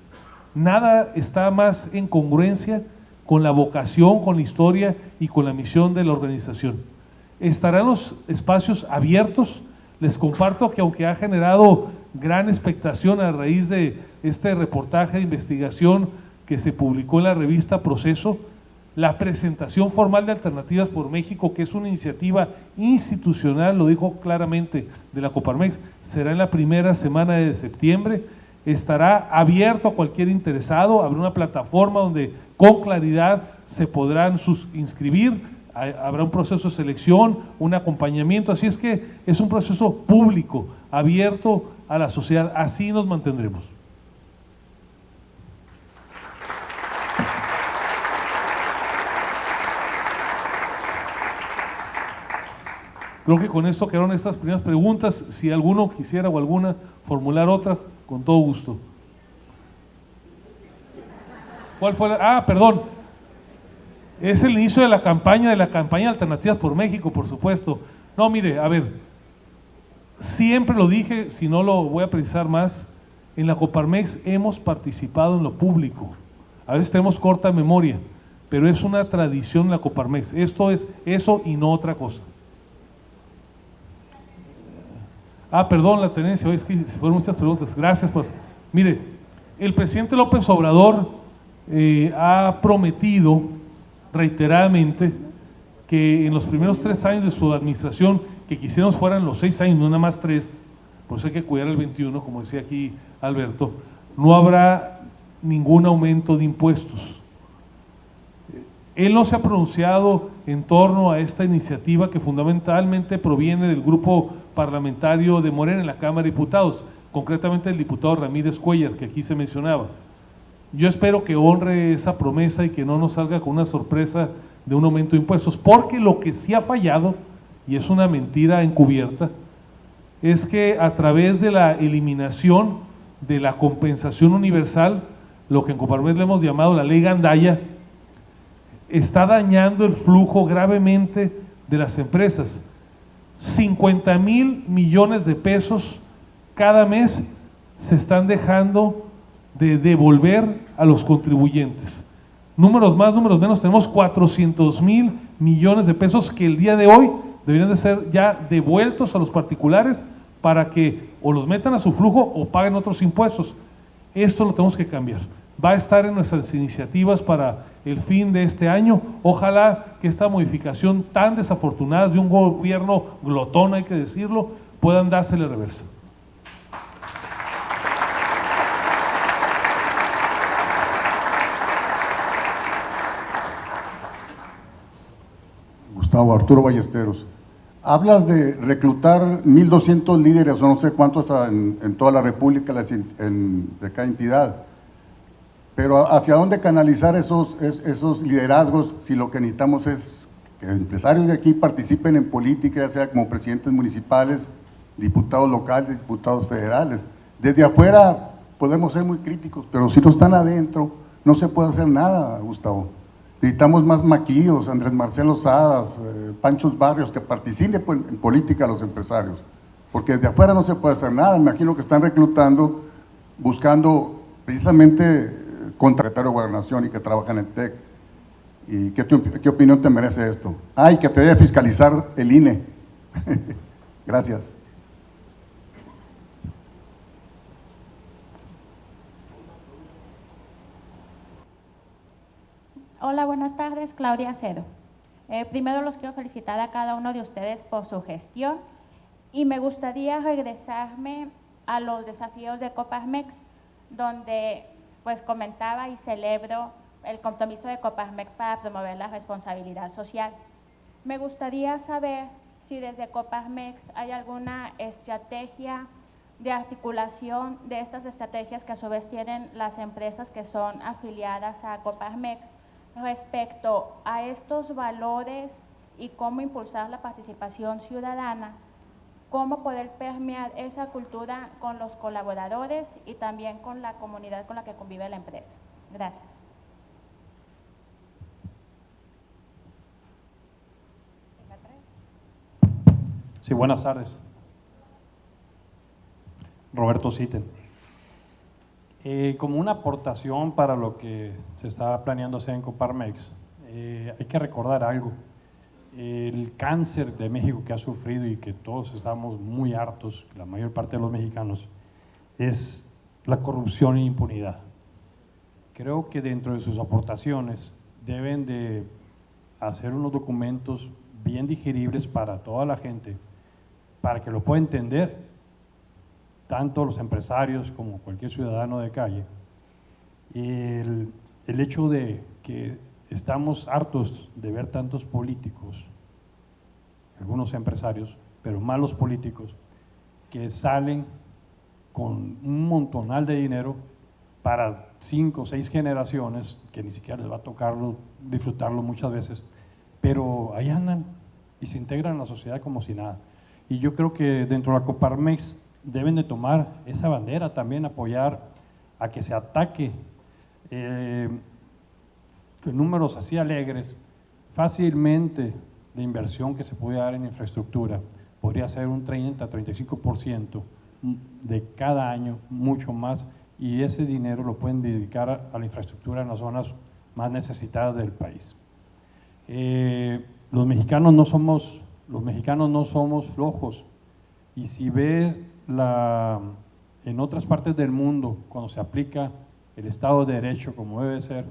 Nada está más en congruencia con la vocación, con la historia y con la misión de la organización. Estarán los espacios abiertos. Les comparto que aunque ha generado gran expectación a raíz de este reportaje de investigación que se publicó en la revista Proceso, la presentación formal de Alternativas por México, que es una iniciativa institucional, lo dijo claramente, de la Coparmex, será en la primera semana de septiembre. Estará abierto a cualquier interesado, habrá una plataforma donde con claridad se podrán inscribir, habrá un proceso de selección, un acompañamiento, así es que es un proceso público, abierto a la sociedad, así nos mantendremos. Creo que con esto quedaron estas primeras preguntas. Si alguno quisiera o alguna formular otra, con todo gusto. ¿Cuál fue perdón. Es el inicio de la campaña Alternativas por México, por supuesto. No, mire, a ver, siempre lo dije, si no lo voy a precisar más, en la Coparmex hemos participado en lo público. A veces tenemos corta memoria, pero es una tradición en la Coparmex. Esto es eso y no otra cosa. Perdón, la tenencia, es que fueron muchas preguntas. Gracias, pues. Mire, el presidente López Obrador ha prometido reiteradamente que en los primeros 3 años de su administración, que quisiéramos fueran los 6 años, no nada más 3, por eso hay que cuidar el 21, como decía aquí Alberto, no habrá ningún aumento de impuestos. Él no se ha pronunciado en torno a esta iniciativa que fundamentalmente proviene del grupo parlamentario de Morena en la Cámara de Diputados, concretamente el diputado Ramírez Cuellar, que aquí se mencionaba. Yo espero que honre esa promesa y que no nos salga con una sorpresa de un aumento de impuestos, porque lo que sí ha fallado, y es una mentira encubierta, es que a través de la eliminación de la compensación universal, lo que en Coparmex le hemos llamado la ley Gandaya, está dañando el flujo gravemente de las empresas. 50,000 millones de pesos cada mes se están dejando de devolver a los contribuyentes. Números más, números menos, tenemos 400,000 millones de pesos que el día de hoy deberían de ser ya devueltos a los particulares para que o los metan a su flujo o paguen otros impuestos. Esto lo tenemos que cambiar. Va a estar en nuestras iniciativas para el fin de este año. Ojalá que esta modificación tan desafortunada de un gobierno glotón, hay que decirlo, puedan dársele reversa. Gustavo Arturo Ballesteros. Hablas de reclutar 1,200 líderes o no sé cuántos en toda la República, de cada entidad. Pero ¿hacia dónde canalizar esos liderazgos si lo que necesitamos es que empresarios de aquí participen en política, ya sea como presidentes municipales, diputados locales, diputados federales? Desde afuera podemos ser muy críticos, pero si no están adentro, no se puede hacer nada, Gustavo. Necesitamos más Maquillos, Andrés Marcelo Sadas, Panchos Barrios, que participen en política los empresarios, porque desde afuera no se puede hacer nada. Imagino que están reclutando, buscando precisamente contra el secretario de Gobernación y que trabajan en TEC. ¿Y qué opinión te merece esto? Y que te debe fiscalizar el INE. Gracias. Hola, buenas tardes, Claudia Acedo. Primero los quiero felicitar a cada uno de ustedes por su gestión y me gustaría regresarme a los desafíos de Coparmex, donde pues comentaba y celebro el compromiso de Coparmex para promover la responsabilidad social. Me gustaría saber si desde Coparmex hay alguna estrategia de articulación de estas estrategias que a su vez tienen las empresas que son afiliadas a Coparmex respecto a estos valores y cómo impulsar la participación ciudadana cómo poder permear esa cultura con los colaboradores y también con la comunidad con la que convive la empresa. Gracias. Sí, buenas tardes. Roberto Sitel. Como una aportación para lo que se está planeando hacer en Coparmex, hay que recordar algo. El cáncer de México que ha sufrido y que todos estamos muy hartos, la mayor parte de los mexicanos, es la corrupción e impunidad. Creo que dentro de sus aportaciones deben de hacer unos documentos bien digeribles para toda la gente, para que lo pueda entender tanto los empresarios como cualquier ciudadano de calle. El hecho de que estamos hartos de ver tantos políticos, algunos empresarios, pero malos políticos, que salen con un montonal de dinero para 5 o 6 generaciones, que ni siquiera les va a tocarlo, disfrutarlo muchas veces, pero ahí andan y se integran en la sociedad como si nada. Y yo creo que dentro de la Coparmex deben de tomar esa bandera también, apoyar a que se ataque con números así alegres. Fácilmente la inversión que se puede dar en infraestructura podría ser un 30-35% de cada año, mucho más, y ese dinero lo pueden dedicar a la infraestructura en las zonas más necesitadas del país. Los mexicanos no somos flojos, y si ves en otras partes del mundo, cuando se aplica el Estado de Derecho como debe ser,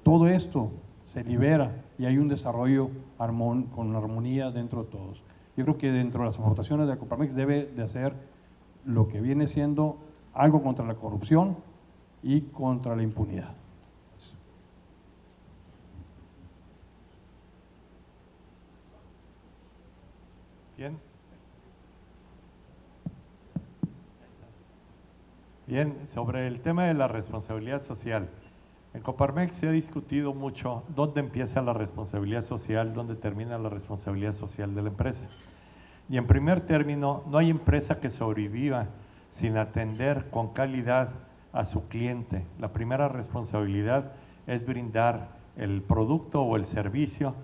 todo esto se libera y hay un desarrollo con armonía dentro de todos. Yo creo que dentro de las aportaciones de Coparmex debe de hacer lo que viene siendo algo contra la corrupción y contra la impunidad. Bien. Bien, sobre el tema de la responsabilidad social. En Coparmex se ha discutido mucho dónde empieza la responsabilidad social, dónde termina la responsabilidad social de la empresa. Y en primer término, no hay empresa que sobreviva sin atender con calidad a su cliente. La primera responsabilidad es brindar el producto o el servicio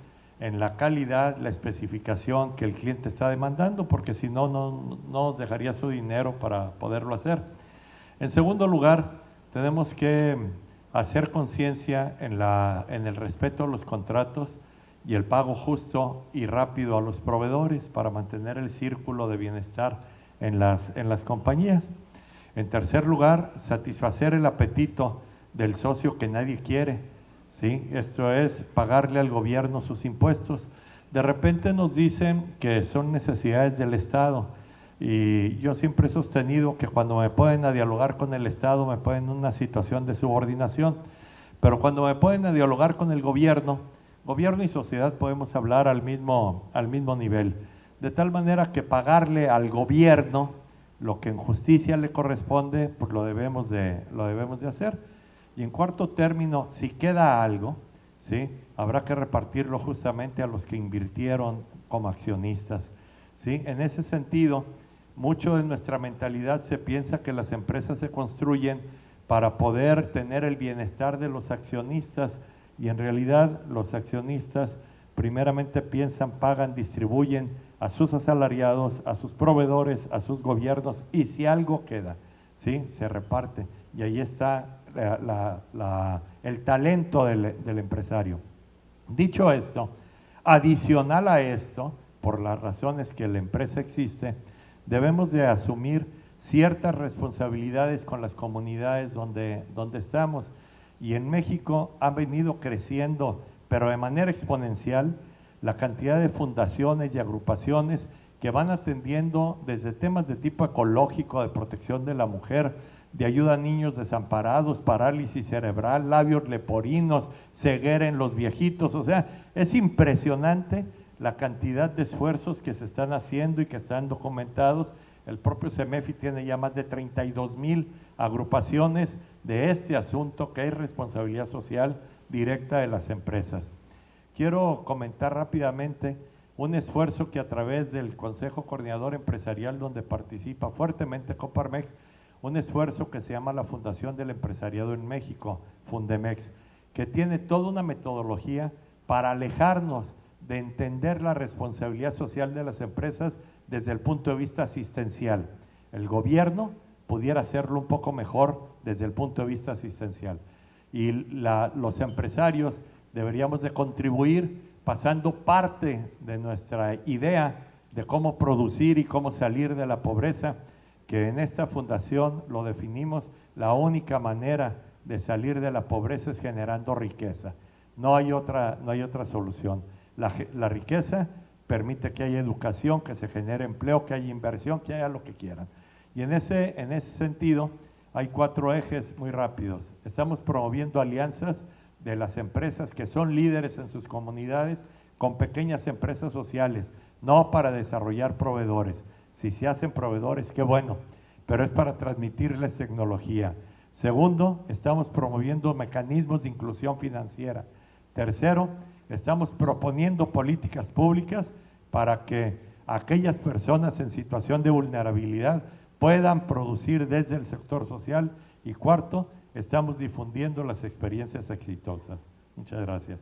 en la calidad, la especificación que el cliente está demandando, porque si no, no nos dejaría su dinero para poderlo hacer. En segundo lugar, tenemos que hacer conciencia en el respeto a los contratos y el pago justo y rápido a los proveedores para mantener el círculo de bienestar en las compañías. En tercer lugar, satisfacer el apetito del socio que nadie quiere, ¿sí? Esto es pagarle al gobierno sus impuestos. De repente nos dicen que son necesidades del Estado, y yo siempre he sostenido que cuando me ponen a dialogar con el Estado me ponen en una situación de subordinación, pero cuando me ponen a dialogar con el gobierno y sociedad podemos hablar al mismo nivel, de tal manera que pagarle al gobierno lo que en justicia le corresponde, pues lo debemos de hacer. Y en cuarto término, si queda algo, ¿sí?, habrá que repartirlo justamente a los que invirtieron como accionistas, ¿sí? En ese sentido, mucho de nuestra mentalidad se piensa que las empresas se construyen para poder tener el bienestar de los accionistas, y en realidad los accionistas primeramente piensan, pagan, distribuyen a sus asalariados, a sus proveedores, a sus gobiernos, y si algo queda, ¿sí?, se reparte. Y ahí está el talento del empresario. Dicho esto, adicional a esto, por las razones que la empresa existe, debemos de asumir ciertas responsabilidades con las comunidades donde estamos. Y en México han venido creciendo, pero de manera exponencial, la cantidad de fundaciones y agrupaciones que van atendiendo desde temas de tipo ecológico, de protección de la mujer, de ayuda a niños desamparados, parálisis cerebral, labios leporinos, ceguera en los viejitos. O sea, es impresionante la cantidad de esfuerzos que se están haciendo y que están documentados. El propio CEMEFI tiene ya más de 32,000 agrupaciones de este asunto, que es responsabilidad social directa de las empresas. Quiero comentar rápidamente un esfuerzo que a través del Consejo Coordinador Empresarial, donde participa fuertemente Coparmex, un esfuerzo que se llama la Fundación del Empresariado en México, Fundemex, que tiene toda una metodología para alejarnos de entender la responsabilidad social de las empresas desde el punto de vista asistencial. El gobierno pudiera hacerlo un poco mejor desde el punto de vista asistencial. Y los empresarios deberíamos de contribuir pasando parte de nuestra idea de cómo producir y cómo salir de la pobreza, que en esta fundación lo definimos, la única manera de salir de la pobreza es generando riqueza. No hay otra solución. La riqueza permite que haya educación, que se genere empleo, que haya inversión, que haya lo que quieran. Y en ese sentido hay 4 ejes muy rápidos. Estamos promoviendo alianzas de las empresas que son líderes en sus comunidades con pequeñas empresas sociales, no para desarrollar proveedores. Si se hacen proveedores, qué bueno, pero es para transmitirles tecnología. Segundo, estamos promoviendo mecanismos de inclusión financiera. Tercero, estamos proponiendo políticas públicas para que aquellas personas en situación de vulnerabilidad puedan producir desde el sector social. Y cuarto, estamos difundiendo las experiencias exitosas. Muchas gracias.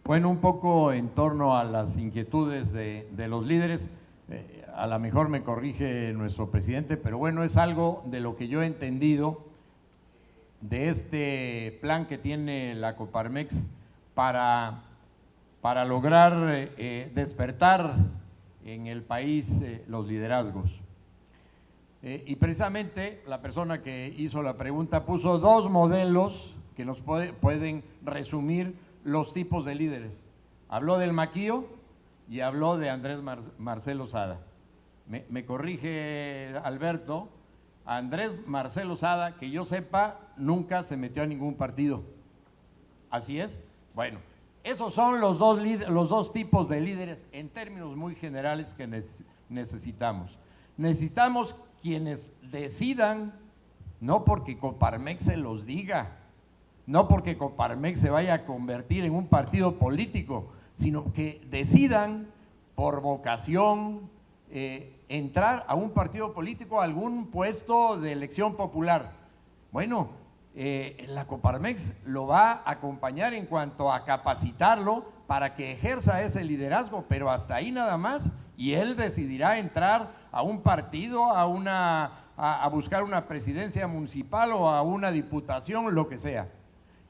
Bueno, un poco en torno a las inquietudes de los líderes, a lo mejor me corrige nuestro presidente, pero bueno, es algo de lo que yo he entendido de este plan que tiene la Coparmex para lograr despertar en el país los liderazgos. Y precisamente la persona que hizo la pregunta puso 2 modelos que nos pueden resumir los tipos de líderes. Habló del Maquío y habló de Andrés Marcelo Sada. Me corrige Alberto, Andrés Marcelo Sada, que yo sepa, nunca se metió a ningún partido. ¿Así es? Bueno, esos son los dos tipos de líderes en términos muy generales que necesitamos. Necesitamos quienes decidan, no porque Coparmex se los diga, no porque Coparmex se vaya a convertir en un partido político, sino que decidan por vocación entrar a un partido político, a algún puesto de elección popular. Bueno, la Coparmex lo va a acompañar en cuanto a capacitarlo para que ejerza ese liderazgo, pero hasta ahí nada más, y él decidirá entrar a un partido, a buscar una presidencia municipal o a una diputación, lo que sea.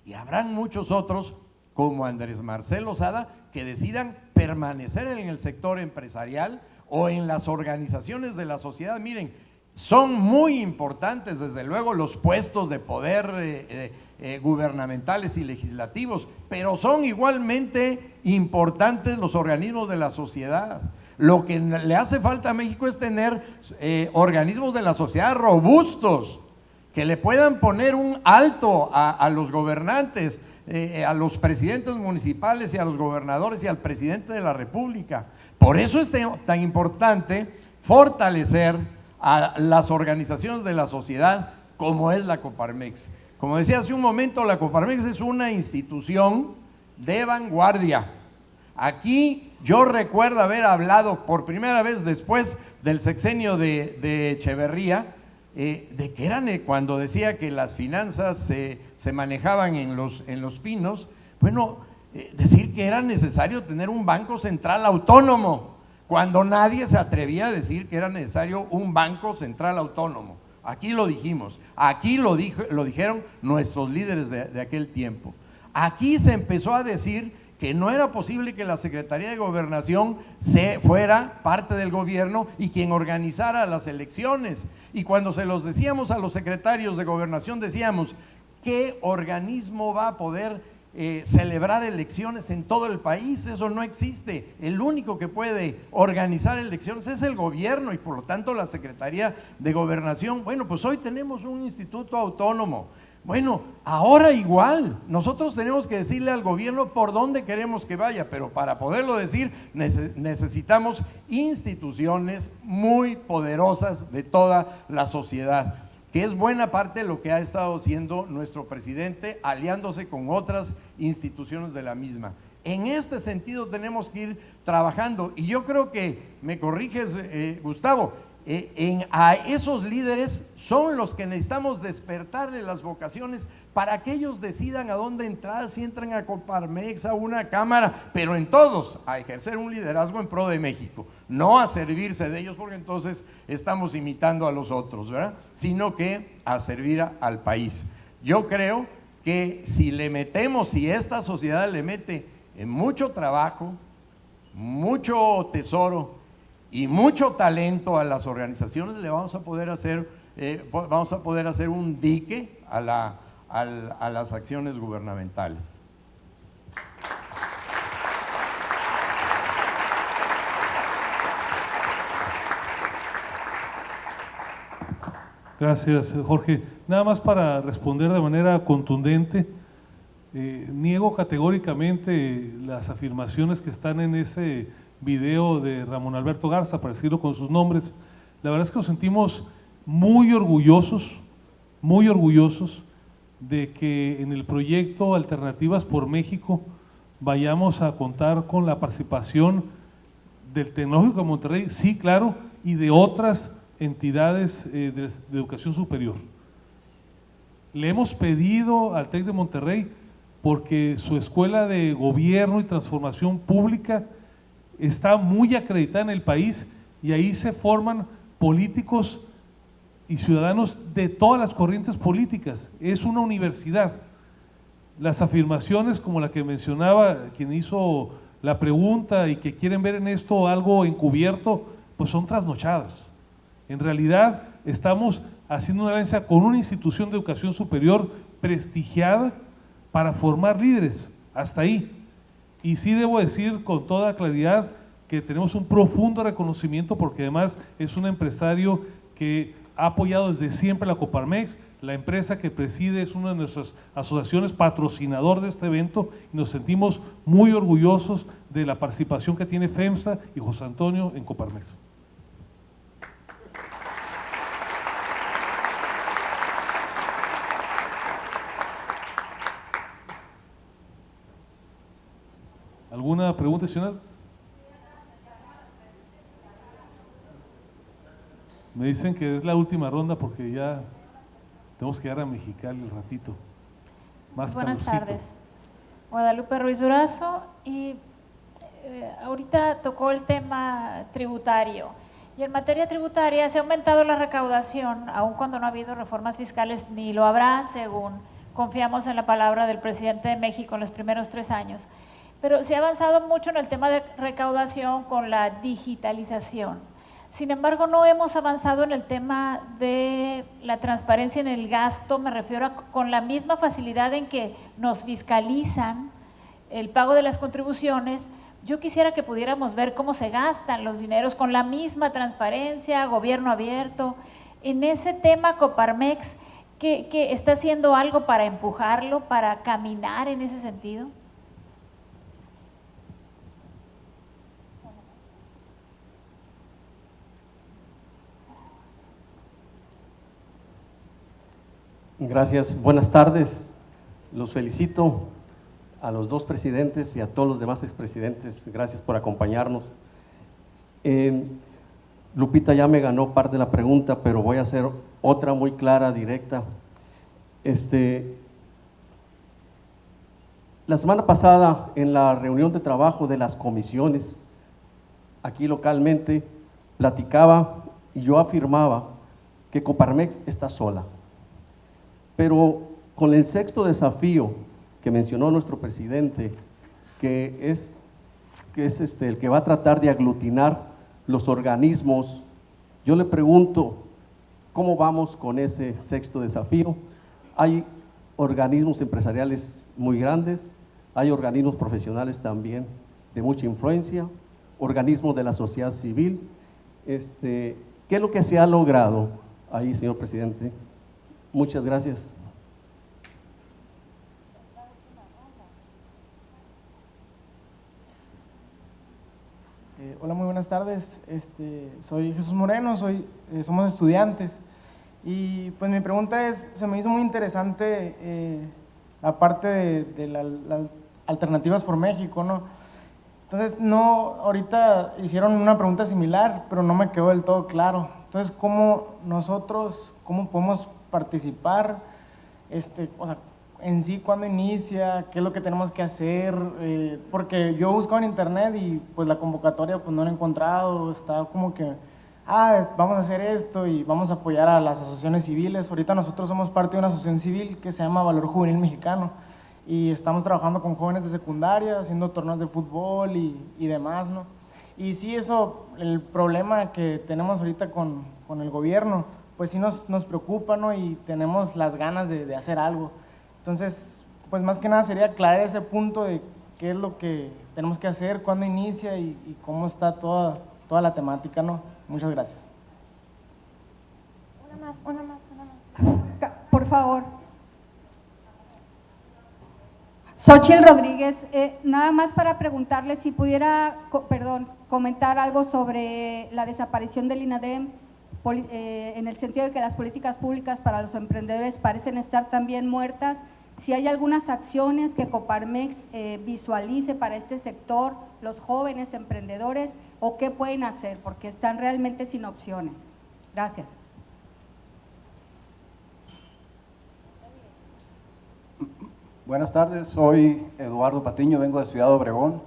Y habrán muchos otros, como Andrés Marcelo Sada, que decidan permanecer en el sector empresarial o en las organizaciones de la sociedad. Miren, son muy importantes desde luego los puestos de poder gubernamentales y legislativos, pero son igualmente importantes los organismos de la sociedad. Lo que le hace falta a México es tener organismos de la sociedad robustos, que le puedan poner un alto a los gobernantes, a los presidentes municipales y a los gobernadores y al presidente de la República. Por eso es tan importante fortalecer a las organizaciones de la sociedad como es la Coparmex. Como decía hace un momento, la Coparmex es una institución de vanguardia. Aquí yo recuerdo haber hablado por primera vez después del sexenio de Echeverría, de que eran cuando decía que las finanzas se manejaban en los pinos. Bueno, decir que era necesario tener un banco central autónomo, cuando nadie se atrevía a decir que era necesario un banco central autónomo. Aquí lo dijimos, aquí lo dijeron nuestros líderes de aquel tiempo. Aquí se empezó a decir que no era posible que la Secretaría de Gobernación fuera parte del gobierno y quien organizara las elecciones. Y cuando se los decíamos a los secretarios de Gobernación, decíamos, ¿qué organismo va a poder celebrar elecciones en todo el país? Eso no existe. El único que puede organizar elecciones es el gobierno y por lo tanto la Secretaría de Gobernación. Bueno, pues hoy tenemos un instituto autónomo Bueno, ahora igual, nosotros tenemos que decirle al gobierno por dónde queremos que vaya, pero para poderlo decir necesitamos instituciones muy poderosas de toda la sociedad, que es buena parte de lo que ha estado haciendo nuestro presidente, aliándose con otras instituciones de la misma. En este sentido tenemos que ir trabajando, y yo creo que, me corriges, Gustavo, a esos líderes son los que necesitamos despertarle las vocaciones para que ellos decidan a dónde entrar, si entran a Coparmex, a una cámara, pero en todos a ejercer un liderazgo en pro de México, no a servirse de ellos, porque entonces estamos imitando a los otros, ¿verdad? Sino que a servir al país. Yo creo que si esta sociedad le mete mucho trabajo, mucho tesoro y mucho talento a las organizaciones, le vamos a poder hacer un dique a las acciones gubernamentales. Gracias, Jorge. Nada más para responder de manera contundente, niego categóricamente las afirmaciones que están en ese video de Ramón Alberto Garza, para decirlo con sus nombres. La verdad es que nos sentimos muy orgullosos de que en el proyecto Alternativas por México vayamos a contar con la participación del Tecnológico de Monterrey, sí, claro, y de otras entidades de educación superior. Le hemos pedido al TEC de Monterrey porque su escuela de gobierno y transformación pública está muy acreditada en el país, y ahí se forman políticos y ciudadanos de todas las corrientes políticas. Es una universidad. Las afirmaciones como la que mencionaba quien hizo la pregunta y que quieren ver en esto algo encubierto, pues son trasnochadas. En realidad estamos haciendo una alianza con una institución de educación superior prestigiada para formar líderes, hasta ahí. Y sí debo decir con toda claridad que tenemos un profundo reconocimiento, porque además es un empresario que ha apoyado desde siempre la Coparmex. La empresa que preside es una de nuestras asociaciones patrocinador de este evento, y nos sentimos muy orgullosos de la participación que tiene FEMSA y José Antonio en Coparmex. ¿Alguna pregunta adicional? Me dicen que es la última ronda porque ya tenemos que ir a Mexicali el ratito. Más Buenas calorcito. tardes. Guadalupe Ruiz Durazo, y ahorita tocó el tema tributario. Y en materia tributaria se ha aumentado la recaudación, aun cuando no ha habido reformas fiscales, ni lo habrá, según confiamos en la palabra del presidente de México en los primeros 3 años. Pero se ha avanzado mucho en el tema de recaudación con la digitalización. Sin embargo, no hemos avanzado en el tema de la transparencia en el gasto. Me refiero con la misma facilidad en que nos fiscalizan el pago de las contribuciones. Yo quisiera que pudiéramos ver cómo se gastan los dineros con la misma transparencia, gobierno abierto. En ese tema, Coparmex, ¿qué está haciendo algo para empujarlo, para caminar en ese sentido? Gracias, buenas tardes. Los felicito a los 2 presidentes y a todos los demás expresidentes. Gracias por acompañarnos. Lupita ya me ganó parte de la pregunta, pero voy a hacer otra muy clara, directa. La semana pasada, en la reunión de trabajo de las comisiones, aquí localmente, platicaba y yo afirmaba que Coparmex está sola. Pero con el 6º desafío que mencionó nuestro presidente, que es el que va a tratar de aglutinar los organismos, yo le pregunto, ¿cómo vamos con ese 6º desafío? Hay organismos empresariales muy grandes, hay organismos profesionales también de mucha influencia, organismos de la sociedad civil. ¿Qué es lo que se ha logrado ahí, señor presidente? Muchas gracias. Hola, muy buenas tardes. Soy Jesús Moreno, somos estudiantes. Y pues mi pregunta es, se me hizo muy interesante la parte de las alternativas por México, ¿no? Entonces, ahorita hicieron una pregunta similar, pero no me quedó del todo claro. Entonces, ¿cómo podemos participar? O sea, en sí, ¿cuándo inicia? ¿Qué es lo que tenemos que hacer? Porque yo buscaba en internet y pues la convocatoria pues no la he encontrado. Está como que, vamos a hacer esto y vamos a apoyar a las asociaciones civiles. Ahorita nosotros somos parte de una asociación civil que se llama Valor Juvenil Mexicano y estamos trabajando con jóvenes de secundaria, haciendo torneos de fútbol y demás, ¿no? Y sí, el problema que tenemos ahorita con el gobierno, pues sí nos preocupa, ¿no? Y tenemos las ganas de hacer algo. Entonces, pues más que nada sería aclarar ese punto de qué es lo que tenemos que hacer, cuándo inicia y cómo está toda la temática, ¿no? Muchas gracias. Una más. Por favor. Xochitl Rodríguez, nada más para preguntarle si pudiera, comentar algo sobre la desaparición del INADEM, en el sentido de que las políticas públicas para los emprendedores parecen estar también muertas. Si hay algunas acciones que Coparmex visualice para este sector, los jóvenes emprendedores, o qué pueden hacer, porque están realmente sin opciones. Gracias. Buenas tardes, soy Eduardo Patiño, vengo de Ciudad Obregón.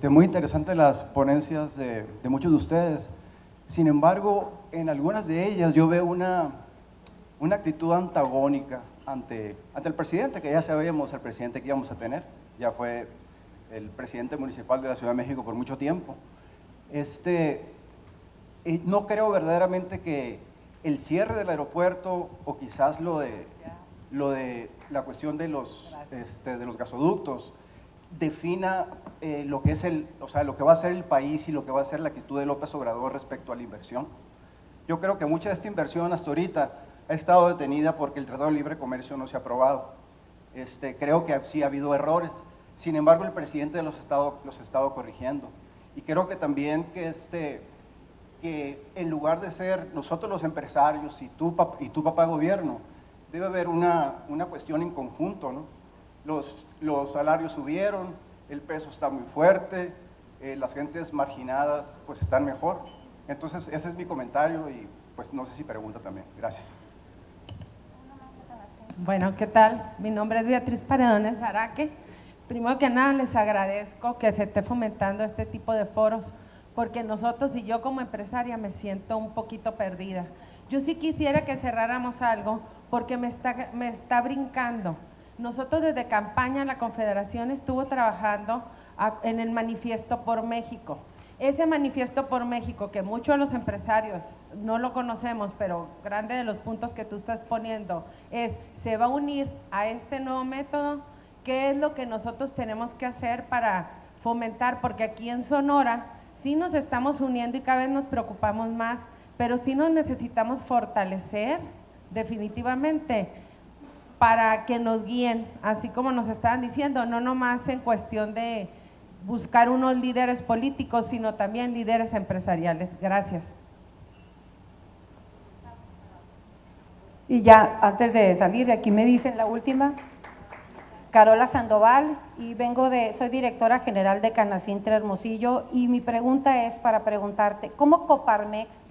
Muy interesante las ponencias de muchos de ustedes. Sin embargo, en algunas de ellas yo veo una actitud antagónica ante el presidente, que ya sabíamos el presidente que íbamos a tener. Ya fue el presidente municipal de la Ciudad de México por mucho tiempo. No creo verdaderamente que el cierre del aeropuerto o quizás lo de la cuestión de los gasoductos defina lo que es lo que va a ser el país y lo que va a ser la actitud de López Obrador respecto a la inversión. Yo creo que mucha de esta inversión hasta ahorita ha estado detenida porque el Tratado de Libre Comercio no se ha aprobado. Creo que sí ha habido errores, sin embargo el presidente los ha estado corrigiendo. Y creo que también que en lugar de ser nosotros los empresarios y tu papá gobierno, debe haber una cuestión en conjunto, ¿no? Los salarios subieron, el peso está muy fuerte, las gentes marginadas pues están mejor. Entonces ese es mi comentario y pues no sé si pregunta también. Gracias. Bueno, ¿qué tal? Mi nombre es Beatriz Paredones Araque. Primero que nada les agradezco que se esté fomentando este tipo de foros, porque nosotros y yo como empresaria me siento un poquito perdida. Yo sí quisiera que cerráramos algo porque me está brincando. Nosotros desde campaña la Confederación estuvo trabajando en el Manifiesto por México. Ese Manifiesto por México, que muchos de los empresarios no lo conocemos, pero grande de los puntos que tú estás poniendo se va a unir a este nuevo método. ¿Qué es lo que nosotros tenemos que hacer para fomentar? Porque aquí en Sonora sí nos estamos uniendo y cada vez nos preocupamos más, pero sí nos necesitamos fortalecer definitivamente para que nos guíen, así como nos estaban diciendo, no nomás en cuestión de buscar unos líderes políticos, sino también líderes empresariales. Gracias. Y ya, antes de salir, aquí me dicen la última, Carola Sandoval, y soy directora general de Canacintra Hermosillo, y mi pregunta es para preguntarte, ¿cómo Coparmex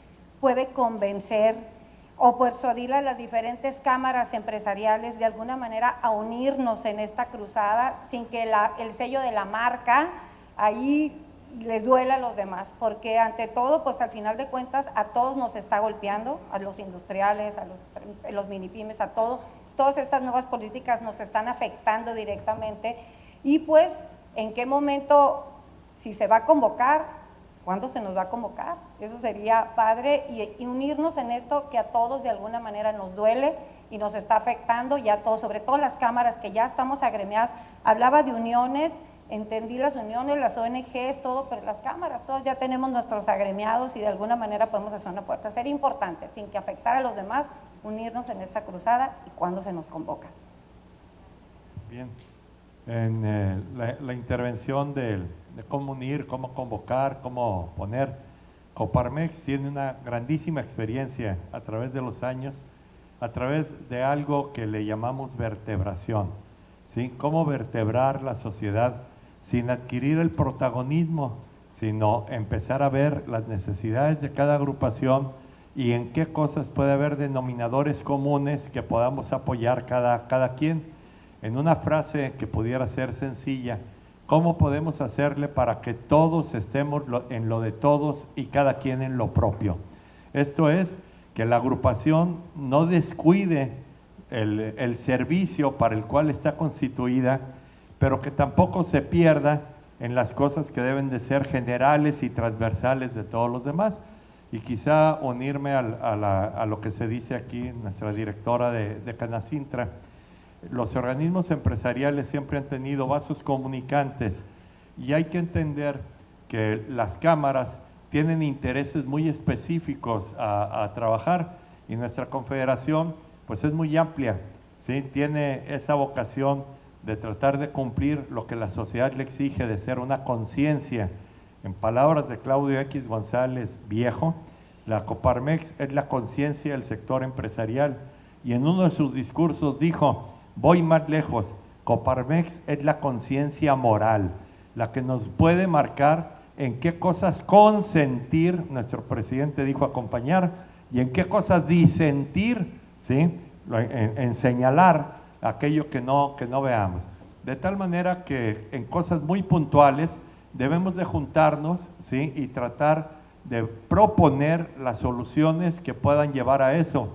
puede convencer o persuadir a las diferentes cámaras empresariales de alguna manera a unirnos en esta cruzada sin que el sello de la marca ahí les duela a los demás? Porque ante todo, pues al final de cuentas a todos nos está golpeando, a los industriales, a los minipymes, a todos. Todas estas nuevas políticas nos están afectando directamente y pues en qué momento, si se va a convocar, ¿cuándo se nos va a convocar? Eso sería padre y unirnos en esto que a todos de alguna manera nos duele y nos está afectando, y a todos, sobre todo las cámaras que ya estamos agremiadas. Hablaba de uniones, entendí las uniones, las ONGs, todo, pero las cámaras, todos ya tenemos nuestros agremiados y de alguna manera podemos hacer una puerta. Sería importante, sin que afectara a los demás, unirnos en esta cruzada y cuándo se nos convoca. Bien. en la intervención de cómo unir, cómo convocar, cómo poner. Coparmex tiene una grandísima experiencia a través de los años, a través de algo que le llamamos vertebración, ¿sí? Cómo vertebrar la sociedad sin adquirir el protagonismo, sino empezar a ver las necesidades de cada agrupación y en qué cosas puede haber denominadores comunes que podamos apoyar cada quien. En una frase que pudiera ser sencilla, ¿cómo podemos hacerle para que todos estemos en lo de todos y cada quien en lo propio? Esto es, que la agrupación no descuide el servicio para el cual está constituida, pero que tampoco se pierda en las cosas que deben de ser generales y transversales de todos los demás. Y quizá unirme a lo que se dice aquí, nuestra directora de Canacintra. Los organismos empresariales siempre han tenido vasos comunicantes y hay que entender que las cámaras tienen intereses muy específicos a trabajar y nuestra confederación pues es muy amplia, ¿sí? Tiene esa vocación de tratar de cumplir lo que la sociedad le exige, de ser una conciencia. En palabras de Claudio X González Viejo, la Coparmex es la conciencia del sector empresarial y en uno de sus discursos dijo: voy más lejos, Coparmex es la conciencia moral, la que nos puede marcar en qué cosas consentir, nuestro presidente dijo acompañar, y en qué cosas disentir, ¿sí? En señalar aquello que no veamos. De tal manera que en cosas muy puntuales debemos de juntarnos, ¿sí? Y tratar de proponer las soluciones que puedan llevar a eso.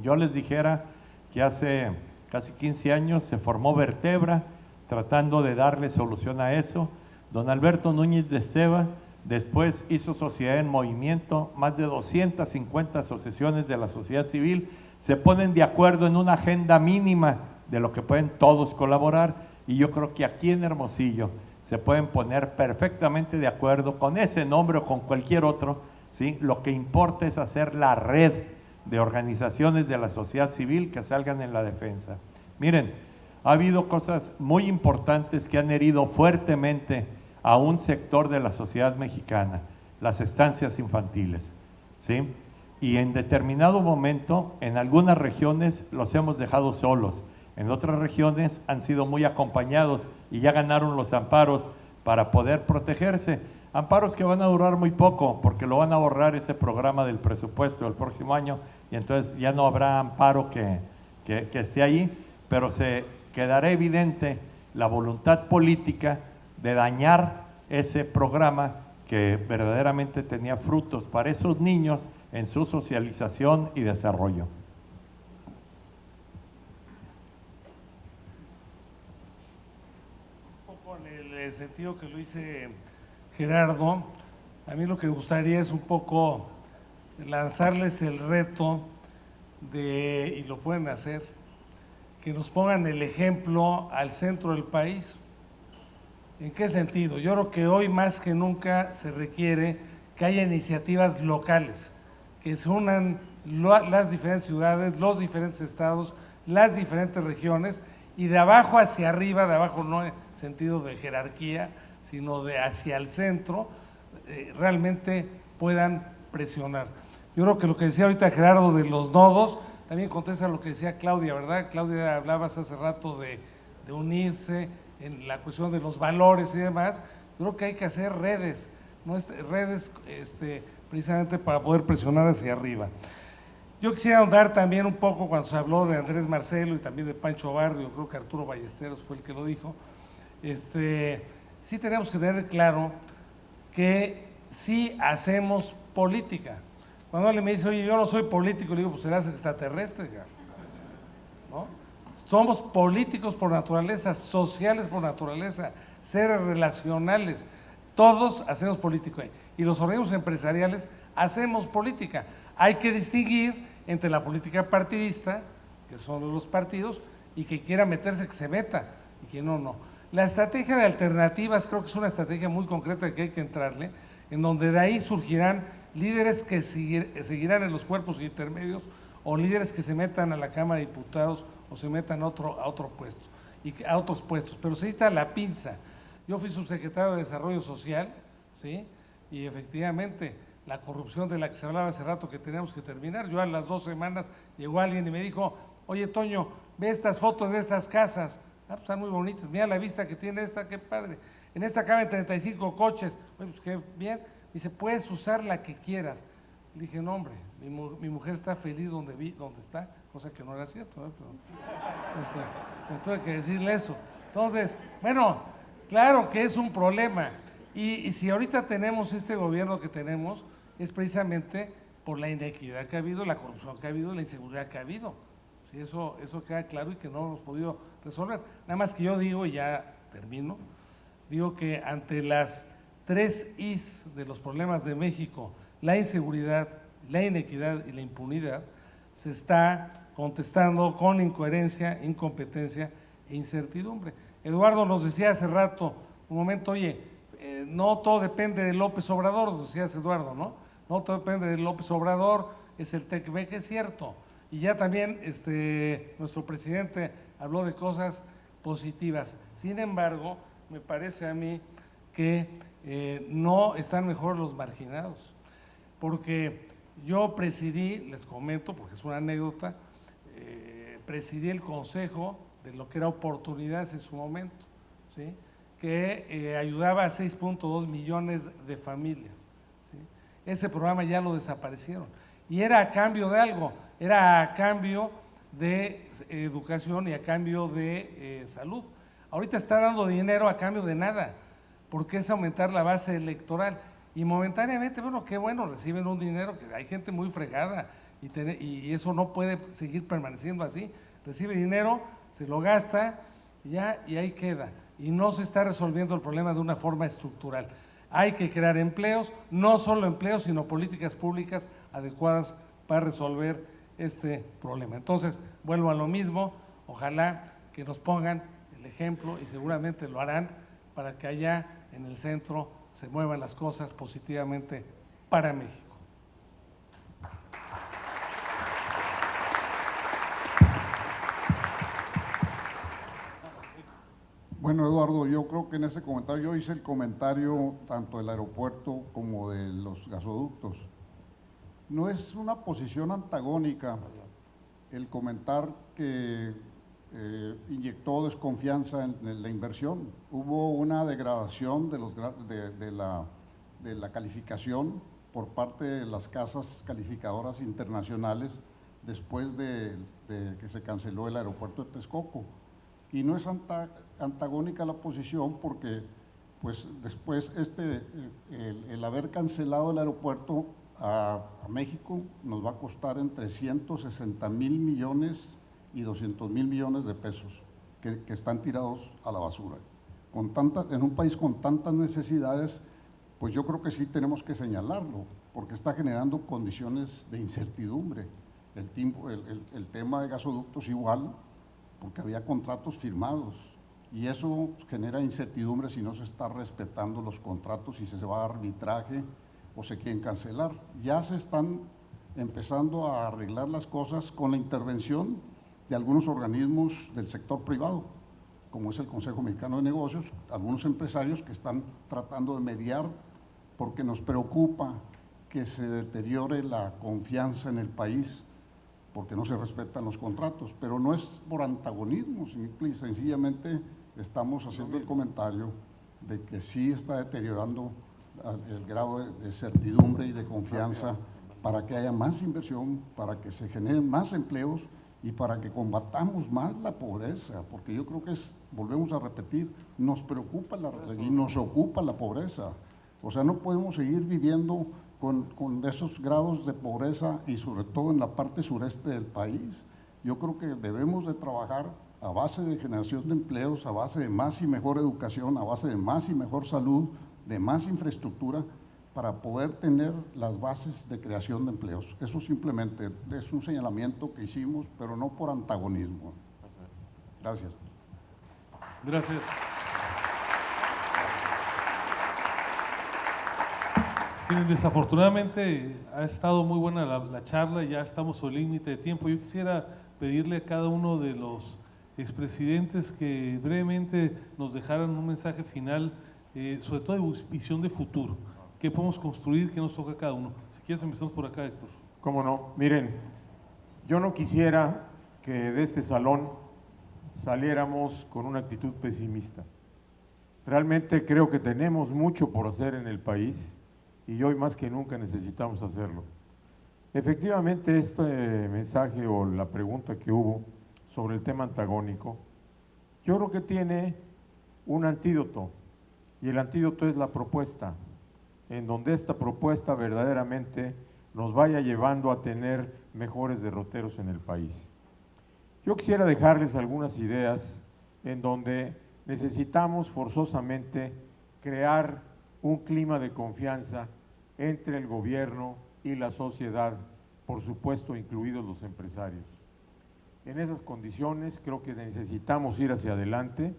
Yo les dijera que hace casi 15 años se formó Vertebra, tratando de darle solución a eso. Don Alberto Núñez de Esteva después hizo Sociedad en Movimiento, más de 250 asociaciones de la sociedad civil se ponen de acuerdo en una agenda mínima de lo que pueden todos colaborar, y yo creo que aquí en Hermosillo se pueden poner perfectamente de acuerdo con ese nombre o con cualquier otro, ¿sí? Lo que importa es hacer la red de organizaciones de la sociedad civil que salgan en la defensa. Miren, ha habido cosas muy importantes que han herido fuertemente a un sector de la sociedad mexicana, las estancias infantiles, ¿sí? Y en determinado momento, en algunas regiones los hemos dejado solos, en otras regiones han sido muy acompañados y ya ganaron los amparos para poder protegerse. Amparos que van a durar muy poco, porque lo van a borrar ese programa del presupuesto del próximo año, y entonces ya no habrá amparo que esté allí, pero se quedará evidente la voluntad política de dañar ese programa que verdaderamente tenía frutos para esos niños en su socialización y desarrollo. Un poco en el sentido que lo dice Gerardo, a mí lo que me gustaría es un poco lanzarles el reto de, y lo pueden hacer, que nos pongan el ejemplo al centro del país. ¿En qué sentido? Yo creo que hoy más que nunca se requiere que haya iniciativas locales, que se unan las diferentes ciudades, los diferentes estados, las diferentes regiones, y de abajo hacia arriba, de abajo no en sentido de jerarquía, sino de hacia el centro, realmente puedan presionar. Yo creo que lo que decía ahorita Gerardo de los nodos, también contesta lo que decía Claudia, ¿verdad? Claudia, hablabas hace rato de unirse en la cuestión de los valores y demás. Yo creo que hay que hacer redes, ¿no? Redes precisamente para poder presionar hacia arriba. Yo quisiera ahondar también un poco cuando se habló de Andrés Marcelo y también de Pancho Barrio, creo que Arturo Ballesteros fue el que lo dijo. Sí tenemos que tener claro que sí hacemos política. Cuando alguien me dice, oye, yo no soy político, le digo, pues serás extraterrestre, ¿no? Somos políticos por naturaleza, sociales por naturaleza, seres relacionales. Todos hacemos política. Y los organismos empresariales hacemos política. Hay que distinguir entre la política partidista, que son los partidos, y que quiera meterse, que se meta, y que no. La estrategia de alternativas creo que es una estrategia muy concreta que hay que entrarle, en donde de ahí surgirán líderes que seguirán en los cuerpos intermedios, o líderes que se metan a la Cámara de Diputados o se metan a otro puesto. y a otros puestos, pero se necesita la pinza. Yo fui subsecretario de Desarrollo Social, ¿sí? Y efectivamente la corrupción de la que se hablaba hace rato que teníamos que terminar. Yo a las 2 semanas llegó alguien y me dijo, oye Toño, ve estas fotos de estas casas, pues están muy bonitas, mira la vista que tiene esta, qué padre. En esta caben 35 coches, oye, pues qué bien. Dice, puedes usar la que quieras. Le dije, no hombre, mi mujer está feliz donde está, cosa que no era cierto, ¿no? Pero tuve que decirle eso. Entonces, bueno, claro que es un problema. Y si ahorita tenemos este gobierno que tenemos, es precisamente por la inequidad que ha habido, la corrupción que ha habido, la inseguridad que ha habido. Sí, eso queda claro y que no hemos podido resolver. Nada más que yo digo, y ya termino, digo que ante las 3 Is de los problemas de México, la inseguridad, la inequidad y la impunidad, se está contestando con incoherencia, incompetencia e incertidumbre. Eduardo nos decía hace rato, un momento, oye, no todo depende de López Obrador, nos decías Eduardo, ¿no? No todo depende de López Obrador, es el TECMEC, es cierto. Y ya también nuestro presidente habló de cosas positivas. Sin embargo, me parece a mí que no están mejor los marginados, porque yo presidí, les comento, porque es una anécdota, presidí el consejo de lo que era Oportunidades en su momento, ¿sí? Que ayudaba a 6.2 millones de familias, ¿sí? Ese programa ya lo desaparecieron y era a cambio de algo, era a cambio de educación y a cambio de salud. Ahorita está dando dinero a cambio de nada, porque es aumentar la base electoral y momentáneamente, bueno, qué bueno, reciben un dinero, que hay gente muy fregada y eso no puede seguir permaneciendo así. Recibe dinero, se lo gasta y ahí queda. Y no se está resolviendo el problema de una forma estructural. Hay que crear empleos, no solo empleos, sino políticas públicas adecuadas para resolver este problema. Entonces, vuelvo a lo mismo, ojalá que nos pongan el ejemplo y seguramente lo harán para que allá en el centro se muevan las cosas positivamente para México. Bueno, Eduardo, yo creo que en ese comentario, yo hice el comentario tanto del aeropuerto como de los gasoductos. No es una posición antagónica el comentar que inyectó desconfianza en la inversión. Hubo una degradación de la calificación por parte de las casas calificadoras internacionales después de que se canceló el aeropuerto de Texcoco. Y no es antagónica la posición porque pues después el haber cancelado el aeropuerto a México nos va a costar entre 160,000 millones y 200,000 millones de pesos que están tirados a la basura. En un país con tantas necesidades, pues yo creo que sí tenemos que señalarlo, porque está generando condiciones de incertidumbre. El tema de gasoductos igual, porque había contratos firmados y eso genera incertidumbre si no se está respetando los contratos, si se va a arbitraje o se quieren cancelar. Ya se están empezando a arreglar las cosas con la intervención de algunos organismos del sector privado, como es el Consejo Mexicano de Negocios, algunos empresarios que están tratando de mediar porque nos preocupa que se deteriore la confianza en el país porque no se respetan los contratos, pero no es por antagonismo, simple y sencillamente estamos haciendo el comentario de que sí está deteriorando el grado de certidumbre y de confianza para que haya más inversión, para que se generen más empleos y para que combatamos más la pobreza, porque yo creo que volvemos a repetir, nos preocupa y nos ocupa la pobreza. O sea, no podemos seguir viviendo con esos grados de pobreza y sobre todo en la parte sureste del país. Yo creo que debemos de trabajar a base de generación de empleos, a base de más y mejor educación, a base de más y mejor salud, de más infraestructura, para poder tener las bases de creación de empleos. Eso simplemente es un señalamiento que hicimos, pero no por antagonismo. Gracias. Gracias. Desafortunadamente ha estado muy buena la charla, ya estamos al límite de tiempo. Yo quisiera pedirle a cada uno de los expresidentes que brevemente nos dejaran un mensaje final, sobre todo de visión de futuro. ¿Qué podemos construir? ¿Qué nos toca a cada uno? Si quieres empezamos por acá, Héctor. Cómo no. Miren, yo no quisiera que de este salón saliéramos con una actitud pesimista. Realmente creo que tenemos mucho por hacer en el país y hoy más que nunca necesitamos hacerlo. Efectivamente, este mensaje o la pregunta que hubo sobre el tema antagónico, yo creo que tiene un antídoto, y el antídoto es la propuesta, en donde esta propuesta verdaderamente nos vaya llevando a tener mejores derroteros en el país. Yo quisiera dejarles algunas ideas en donde necesitamos forzosamente crear un clima de confianza entre el gobierno y la sociedad, por supuesto incluidos los empresarios. En esas condiciones creo que necesitamos ir hacia adelante,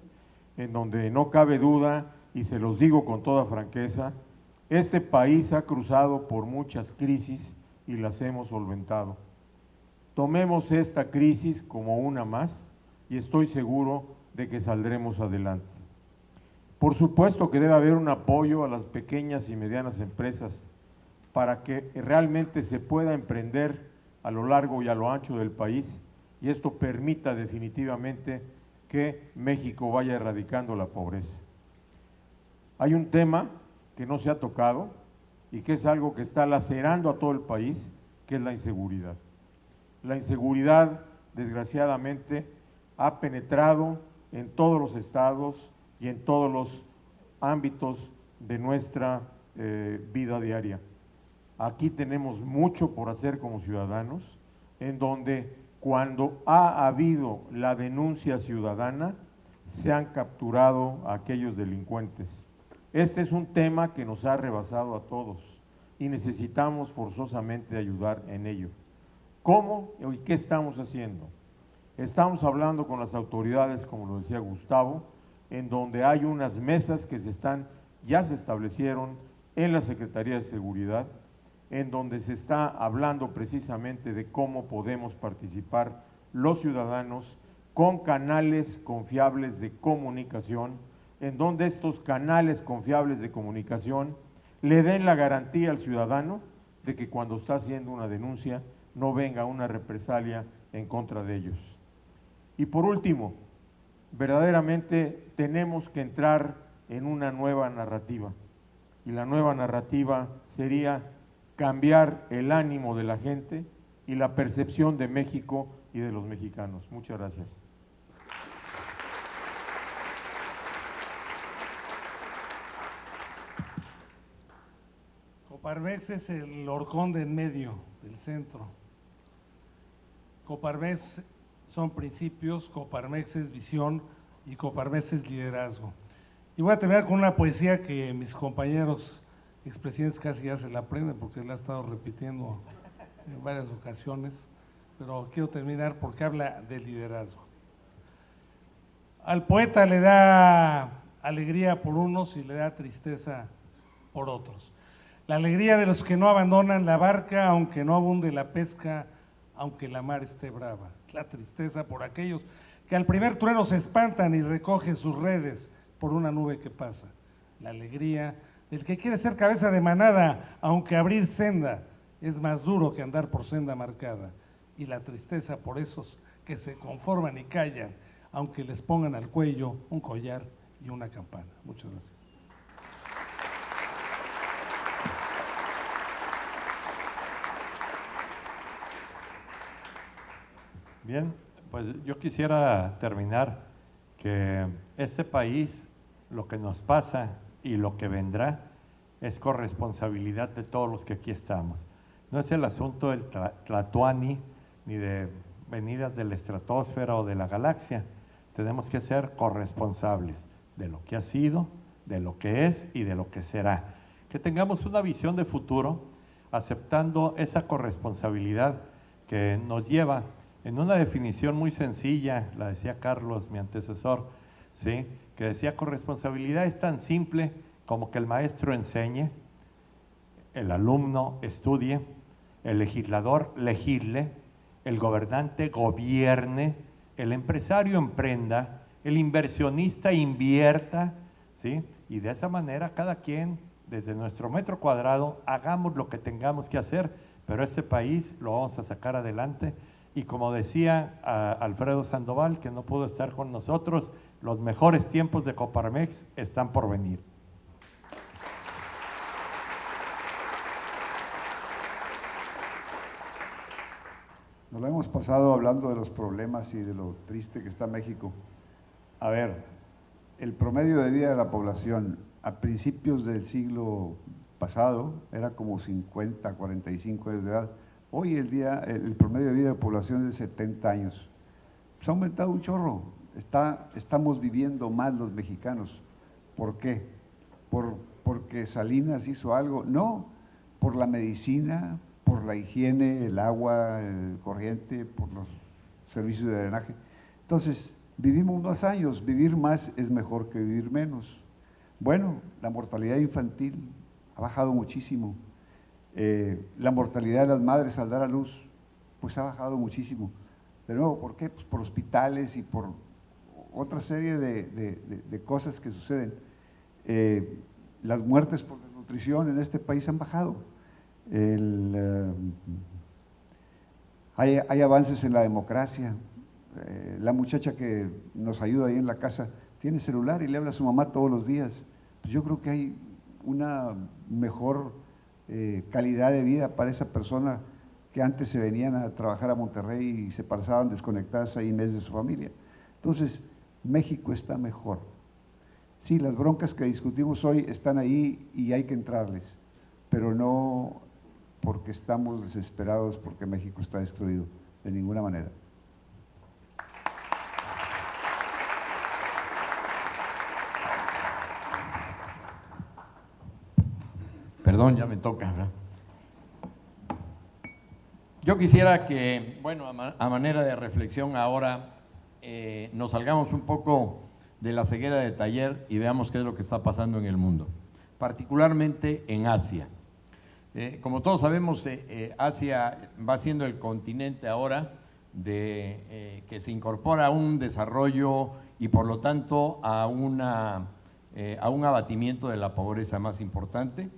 en donde no cabe duda, y se los digo con toda franqueza, este país ha cruzado por muchas crisis y las hemos solventado. Tomemos esta crisis como una más y estoy seguro de que saldremos adelante. Por supuesto que debe haber un apoyo a las pequeñas y medianas empresas para que realmente se pueda emprender a lo largo y a lo ancho del país y esto permita definitivamente que México vaya erradicando la pobreza. Hay un tema que no se ha tocado y que es algo que está lacerando a todo el país, que es la inseguridad. La inseguridad, desgraciadamente, ha penetrado en todos los estados y en todos los ámbitos de nuestra vida diaria. Aquí tenemos mucho por hacer como ciudadanos, en donde cuando ha habido la denuncia ciudadana, se han capturado a aquellos delincuentes. Este es un tema que nos ha rebasado a todos y necesitamos forzosamente ayudar en ello. ¿Cómo y qué estamos haciendo? Estamos hablando con las autoridades, como lo decía Gustavo, en donde hay unas mesas que ya se establecieron en la Secretaría de Seguridad, en donde se está hablando precisamente de cómo podemos participar los ciudadanos con canales confiables de comunicación, en donde estos canales confiables de comunicación le den la garantía al ciudadano de que cuando está haciendo una denuncia no venga una represalia en contra de ellos. Y por último, verdaderamente tenemos que entrar en una nueva narrativa, y la nueva narrativa sería cambiar el ánimo de la gente y la percepción de México y de los mexicanos. Muchas gracias. Coparmex es el horcón de en medio, del centro. Coparmex son principios, Coparmex es visión y Coparmex es liderazgo. Y voy a terminar con una poesía que mis compañeros expresidentes casi ya se la aprenden porque la he estado repitiendo en varias ocasiones, pero quiero terminar porque habla de liderazgo. Al poeta le da alegría por unos y le da tristeza por otros. La alegría de los que no abandonan la barca, aunque no abunde la pesca, aunque la mar esté brava. La tristeza por aquellos que al primer trueno se espantan y recogen sus redes por una nube que pasa. La alegría del que quiere ser cabeza de manada, aunque abrir senda es más duro que andar por senda marcada. Y la tristeza por esos que se conforman y callan, aunque les pongan al cuello un collar y una campana. Muchas gracias. Bien, pues yo quisiera terminar que este país, lo que nos pasa y lo que vendrá, es corresponsabilidad de todos los que aquí estamos. No es el asunto del Tlatoani ni de venidas de la estratosfera o de la galaxia. Tenemos que ser corresponsables de lo que ha sido, de lo que es y de lo que será. Que tengamos una visión de futuro aceptando esa corresponsabilidad que nos lleva en una definición muy sencilla, la decía Carlos, mi antecesor, ¿sí? Que decía corresponsabilidad es tan simple como que el maestro enseñe, el alumno estudie, el legislador legisle, el gobernante gobierne, el empresario emprenda, el inversionista invierta, ¿sí? Y de esa manera cada quien, desde nuestro metro cuadrado, hagamos lo que tengamos que hacer, pero este país lo vamos a sacar adelante. Y como decía Alfredo Sandoval, que no pudo estar con nosotros, los mejores tiempos de Coparmex están por venir. Nos lo hemos pasado hablando de los problemas y de lo triste que está México. A ver, el promedio de vida de la población a principios del siglo pasado era como 50, 45 años de edad. Hoy el promedio de vida de la población es de 70 años. Se ha aumentado un chorro. Estamos viviendo más los mexicanos. ¿Por qué? ¿Porque Salinas hizo algo? No, por la medicina, por la higiene, el agua, el corriente, por los servicios de drenaje. Entonces, vivimos más años, vivir más es mejor que vivir menos. Bueno, la mortalidad infantil ha bajado muchísimo. La mortalidad de las madres al dar a luz, pues ha bajado muchísimo. De nuevo, ¿por qué? Pues por hospitales y por otra serie de cosas que suceden. Las muertes por desnutrición en este país han bajado. Hay avances en la democracia. La muchacha que nos ayuda ahí en la casa tiene celular y le habla a su mamá todos los días. Pues yo creo que hay una mejor calidad de vida para esa persona que antes se venían a trabajar a Monterrey y se pasaban desconectadas ahí en vez de su familia. Entonces, México está mejor. Sí, las broncas que discutimos hoy están ahí y hay que entrarles, pero no porque estamos desesperados porque México está destruido, de ninguna manera. Perdón, ya me toca, ¿verdad? Yo quisiera que, bueno, a manera de reflexión ahora, nos salgamos un poco de la ceguera de taller y veamos qué es lo que está pasando en el mundo, particularmente en Asia. Como todos sabemos, Asia va siendo el continente ahora que se incorpora a un desarrollo y por lo tanto a un abatimiento de la pobreza más importante.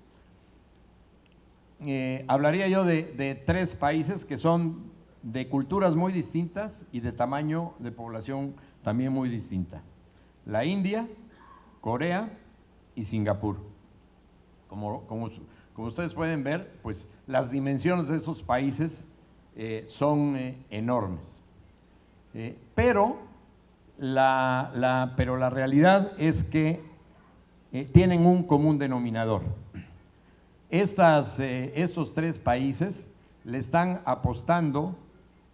Hablaría yo de tres países que son de culturas muy distintas y de tamaño de población también muy distinta. La India, Corea y Singapur. Como ustedes pueden ver, pues las dimensiones de esos países son enormes. Pero la realidad es que tienen un común denominador. Estos tres países le están apostando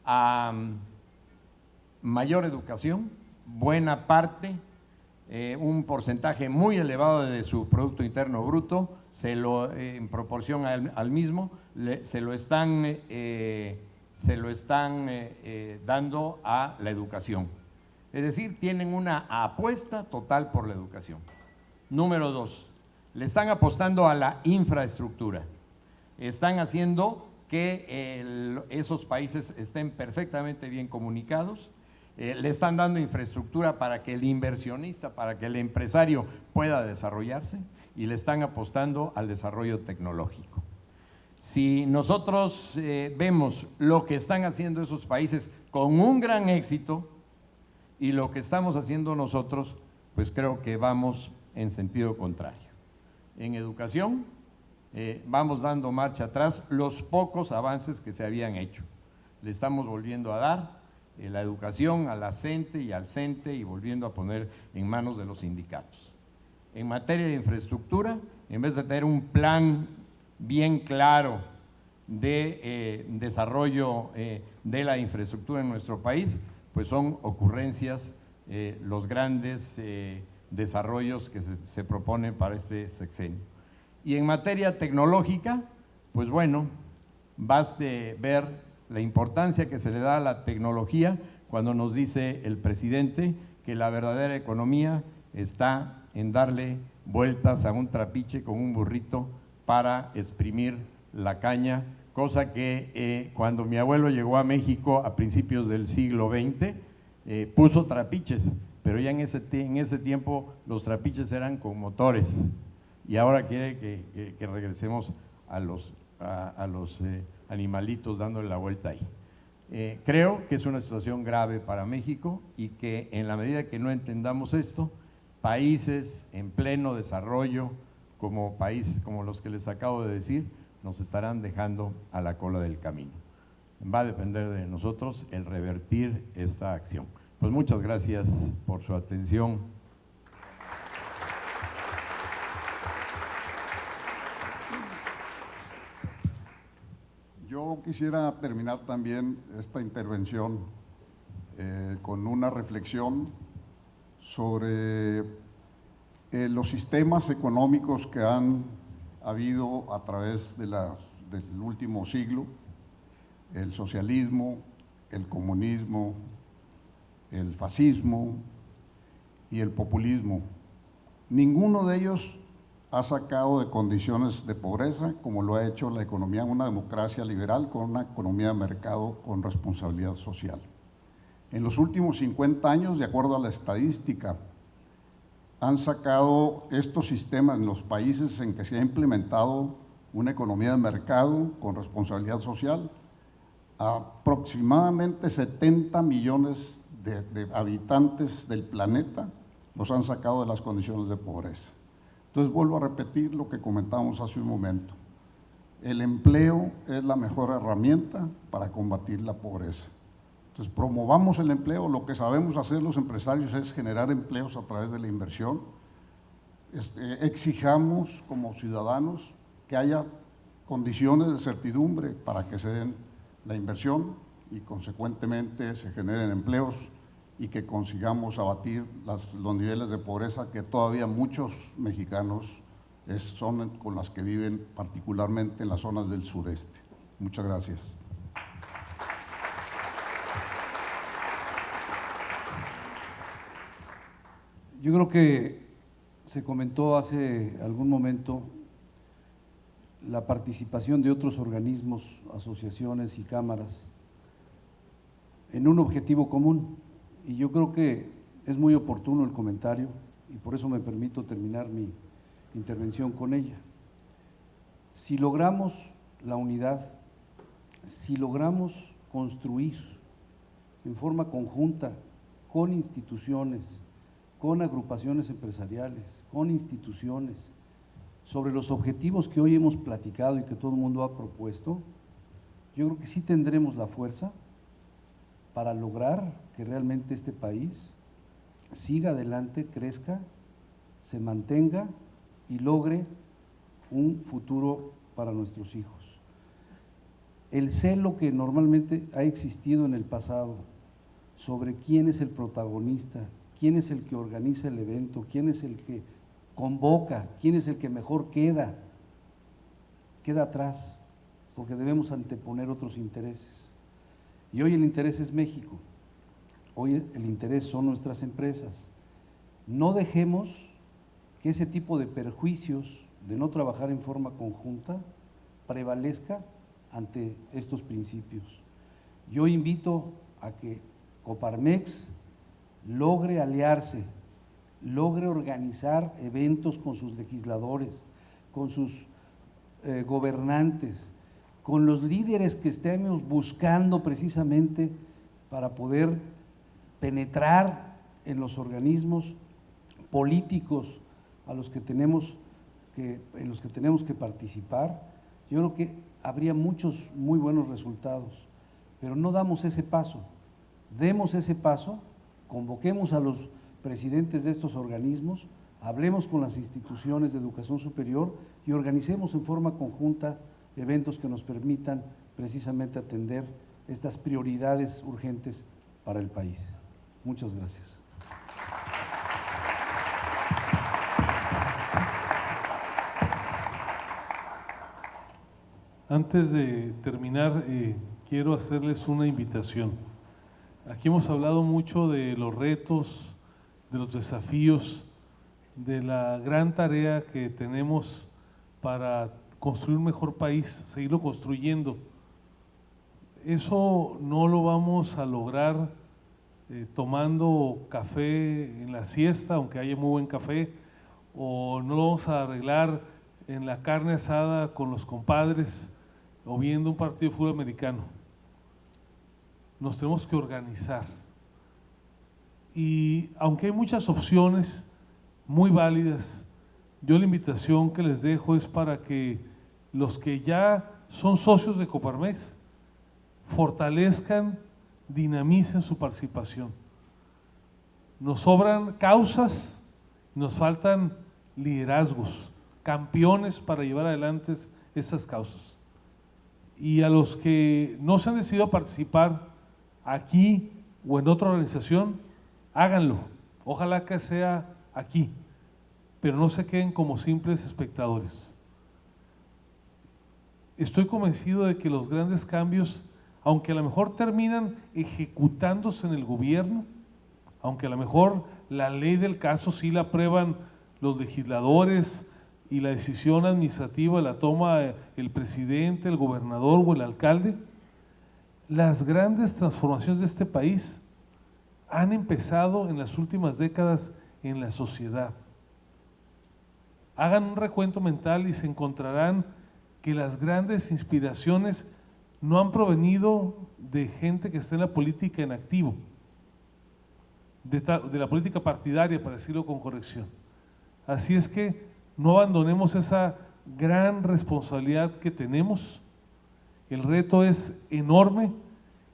a mayor educación, buena parte, un porcentaje muy elevado de su Producto Interno Bruto, en proporción al mismo, se lo están dando a la educación. Es decir, tienen una apuesta total por la educación. Número dos, le están apostando a la infraestructura. Están haciendo que esos países estén perfectamente bien comunicados, le están dando infraestructura para que el inversionista, para que el empresario pueda desarrollarse y le están apostando al desarrollo tecnológico. Si nosotros vemos lo que están haciendo esos países con un gran éxito y lo que estamos haciendo nosotros, pues creo que vamos en sentido contrario. En educación vamos dando marcha atrás los pocos avances que se habían hecho. Le estamos volviendo a dar la educación a la CENTE y al CENTE y volviendo a poner en manos de los sindicatos. En materia de infraestructura, en vez de tener un plan bien claro de desarrollo de la infraestructura en nuestro país, pues son ocurrencias los grandes desarrollos que se proponen para este sexenio. Y en materia tecnológica, pues bueno, baste ver la importancia que se le da a la tecnología cuando nos dice el presidente que la verdadera economía está en darle vueltas a un trapiche con un burrito para exprimir la caña, cosa que cuando mi abuelo llegó a México a principios del siglo XX, puso trapiches, pero ya en ese tiempo los trapiches eran con motores y ahora quiere que regresemos a los animalitos dándole la vuelta ahí. Creo que es una situación grave para México y que en la medida que no entendamos esto, países en pleno desarrollo, como los que les acabo de decir, nos estarán dejando a la cola del camino. Va a depender de nosotros el revertir esta acción. Pues muchas gracias por su atención. Yo quisiera terminar también esta intervención con una reflexión sobre los sistemas económicos que han habido a través del último siglo, el socialismo, el comunismo, el fascismo y el populismo. Ninguno de ellos ha sacado de condiciones de pobreza como lo ha hecho la economía en una democracia liberal con una economía de mercado con responsabilidad social. En los últimos 50 años, de acuerdo a la estadística, han sacado estos sistemas en los países en que se ha implementado una economía de mercado con responsabilidad social, aproximadamente 70 millones de habitantes del planeta los han sacado de las condiciones de pobreza. Entonces vuelvo a repetir lo que comentábamos hace un momento. El empleo es la mejor herramienta para combatir la pobreza. Entonces promovamos el empleo. Lo que sabemos hacer los empresarios es generar empleos a través de la inversión. Exijamos como ciudadanos que haya condiciones de certidumbre para que se den la inversión y consecuentemente se generen empleos y que consigamos abatir los niveles de pobreza que todavía muchos mexicanos son con las que viven, particularmente en las zonas del sureste. Muchas gracias. Yo creo que se comentó hace algún momento la participación de otros organismos, asociaciones y cámaras en un objetivo común, y yo creo que es muy oportuno el comentario y por eso me permito terminar mi intervención con ella. Si logramos la unidad, si logramos construir en forma conjunta con instituciones, con agrupaciones empresariales, con instituciones, sobre los objetivos que hoy hemos platicado y que todo el mundo ha propuesto, yo creo que sí tendremos la fuerza para lograr que realmente este país siga adelante, crezca, se mantenga y logre un futuro para nuestros hijos. El celo que normalmente ha existido en el pasado sobre quién es el protagonista, quién es el que organiza el evento, quién es el que convoca, quién es el que mejor queda atrás, porque debemos anteponer otros intereses. Y hoy el interés es México, hoy el interés son nuestras empresas. No dejemos que ese tipo de perjuicios de no trabajar en forma conjunta prevalezca ante estos principios. Yo invito a que Coparmex logre aliarse, logre organizar eventos con sus legisladores, con sus gobernantes, con los líderes que estemos buscando precisamente para poder penetrar en los organismos políticos en los que tenemos que participar. Yo creo que habría muchos muy buenos resultados, pero no damos ese paso. Demos ese paso, convoquemos a los presidentes de estos organismos, hablemos con las instituciones de educación superior y organicemos en forma conjunta eventos que nos permitan precisamente atender estas prioridades urgentes para el país. Muchas gracias. Antes de terminar, quiero hacerles una invitación. Aquí hemos hablado mucho de los retos, de los desafíos, de la gran tarea que tenemos para construir un mejor país, seguirlo construyendo. Eso no lo vamos a lograr tomando café en la siesta, aunque haya muy buen café, o no lo vamos a arreglar en la carne asada con los compadres o viendo un partido de fútbol americano. Nos tenemos que organizar. Y aunque hay muchas opciones muy válidas, yo la invitación que les dejo es para que los que ya son socios de Coparmex fortalezcan, dinamicen su participación. Nos sobran causas, nos faltan liderazgos, campeones para llevar adelante esas causas. Y a los que no se han decidido a participar aquí o en otra organización, háganlo. Ojalá que sea aquí, pero no se queden como simples espectadores. Estoy convencido de que los grandes cambios, aunque a lo mejor terminan ejecutándose en el gobierno, aunque a lo mejor la ley del caso sí la aprueban los legisladores y la decisión administrativa la toma el presidente, el gobernador o el alcalde, las grandes transformaciones de este país han empezado en las últimas décadas en la sociedad. Hagan un recuento mental y se encontrarán que las grandes inspiraciones no han provenido de gente que está en la política en activo, de la política partidaria, para decirlo con corrección. Así es que no abandonemos esa gran responsabilidad que tenemos. El reto es enorme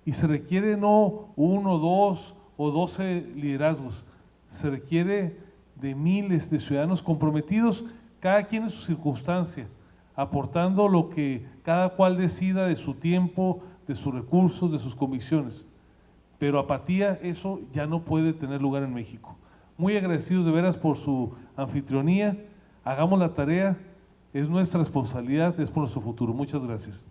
y se requiere no 1, 2 o 12 liderazgos, se requiere de miles de ciudadanos comprometidos, cada quien en su circunstancia, aportando lo que cada cual decida de su tiempo, de sus recursos, de sus convicciones. Pero apatía, eso ya no puede tener lugar en México. Muy agradecidos de veras por su anfitrionía. Hagamos la tarea, es nuestra responsabilidad, es por nuestro futuro. Muchas gracias.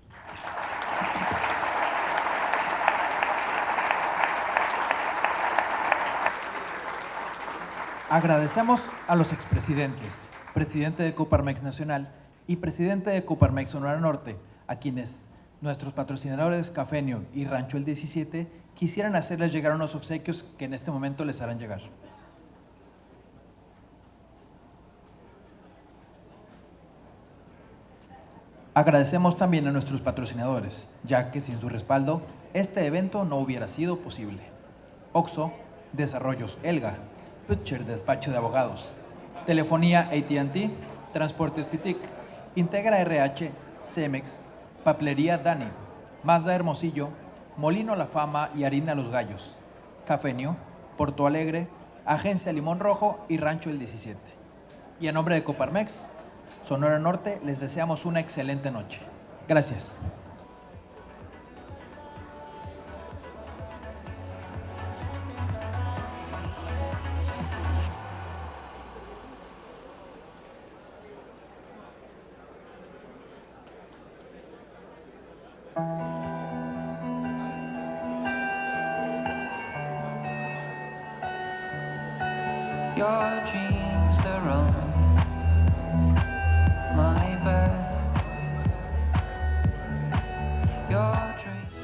Agradecemos a los expresidentes, presidente de Coparmex Nacional y presidente de Coparmex Sonora Norte, a quienes nuestros patrocinadores Cafenio y Rancho el 17 quisieran hacerles llegar unos obsequios que en este momento les harán llegar. Agradecemos también a nuestros patrocinadores, ya que sin su respaldo, este evento no hubiera sido posible. OXXO, Desarrollos Elga, Butcher Despacho de Abogados, Telefonía AT&T, Transportes Pitic, Integra RH, Cemex, Papelería Dani, Mazda Hermosillo, Molino La Fama y Harina Los Gallos, Cafenio, Porto Alegre, Agencia Limón Rojo y Rancho el 17. Y a nombre de Coparmex, Sonora Norte, les deseamos una excelente noche. Gracias. Your dreams are on my back. Your dreams.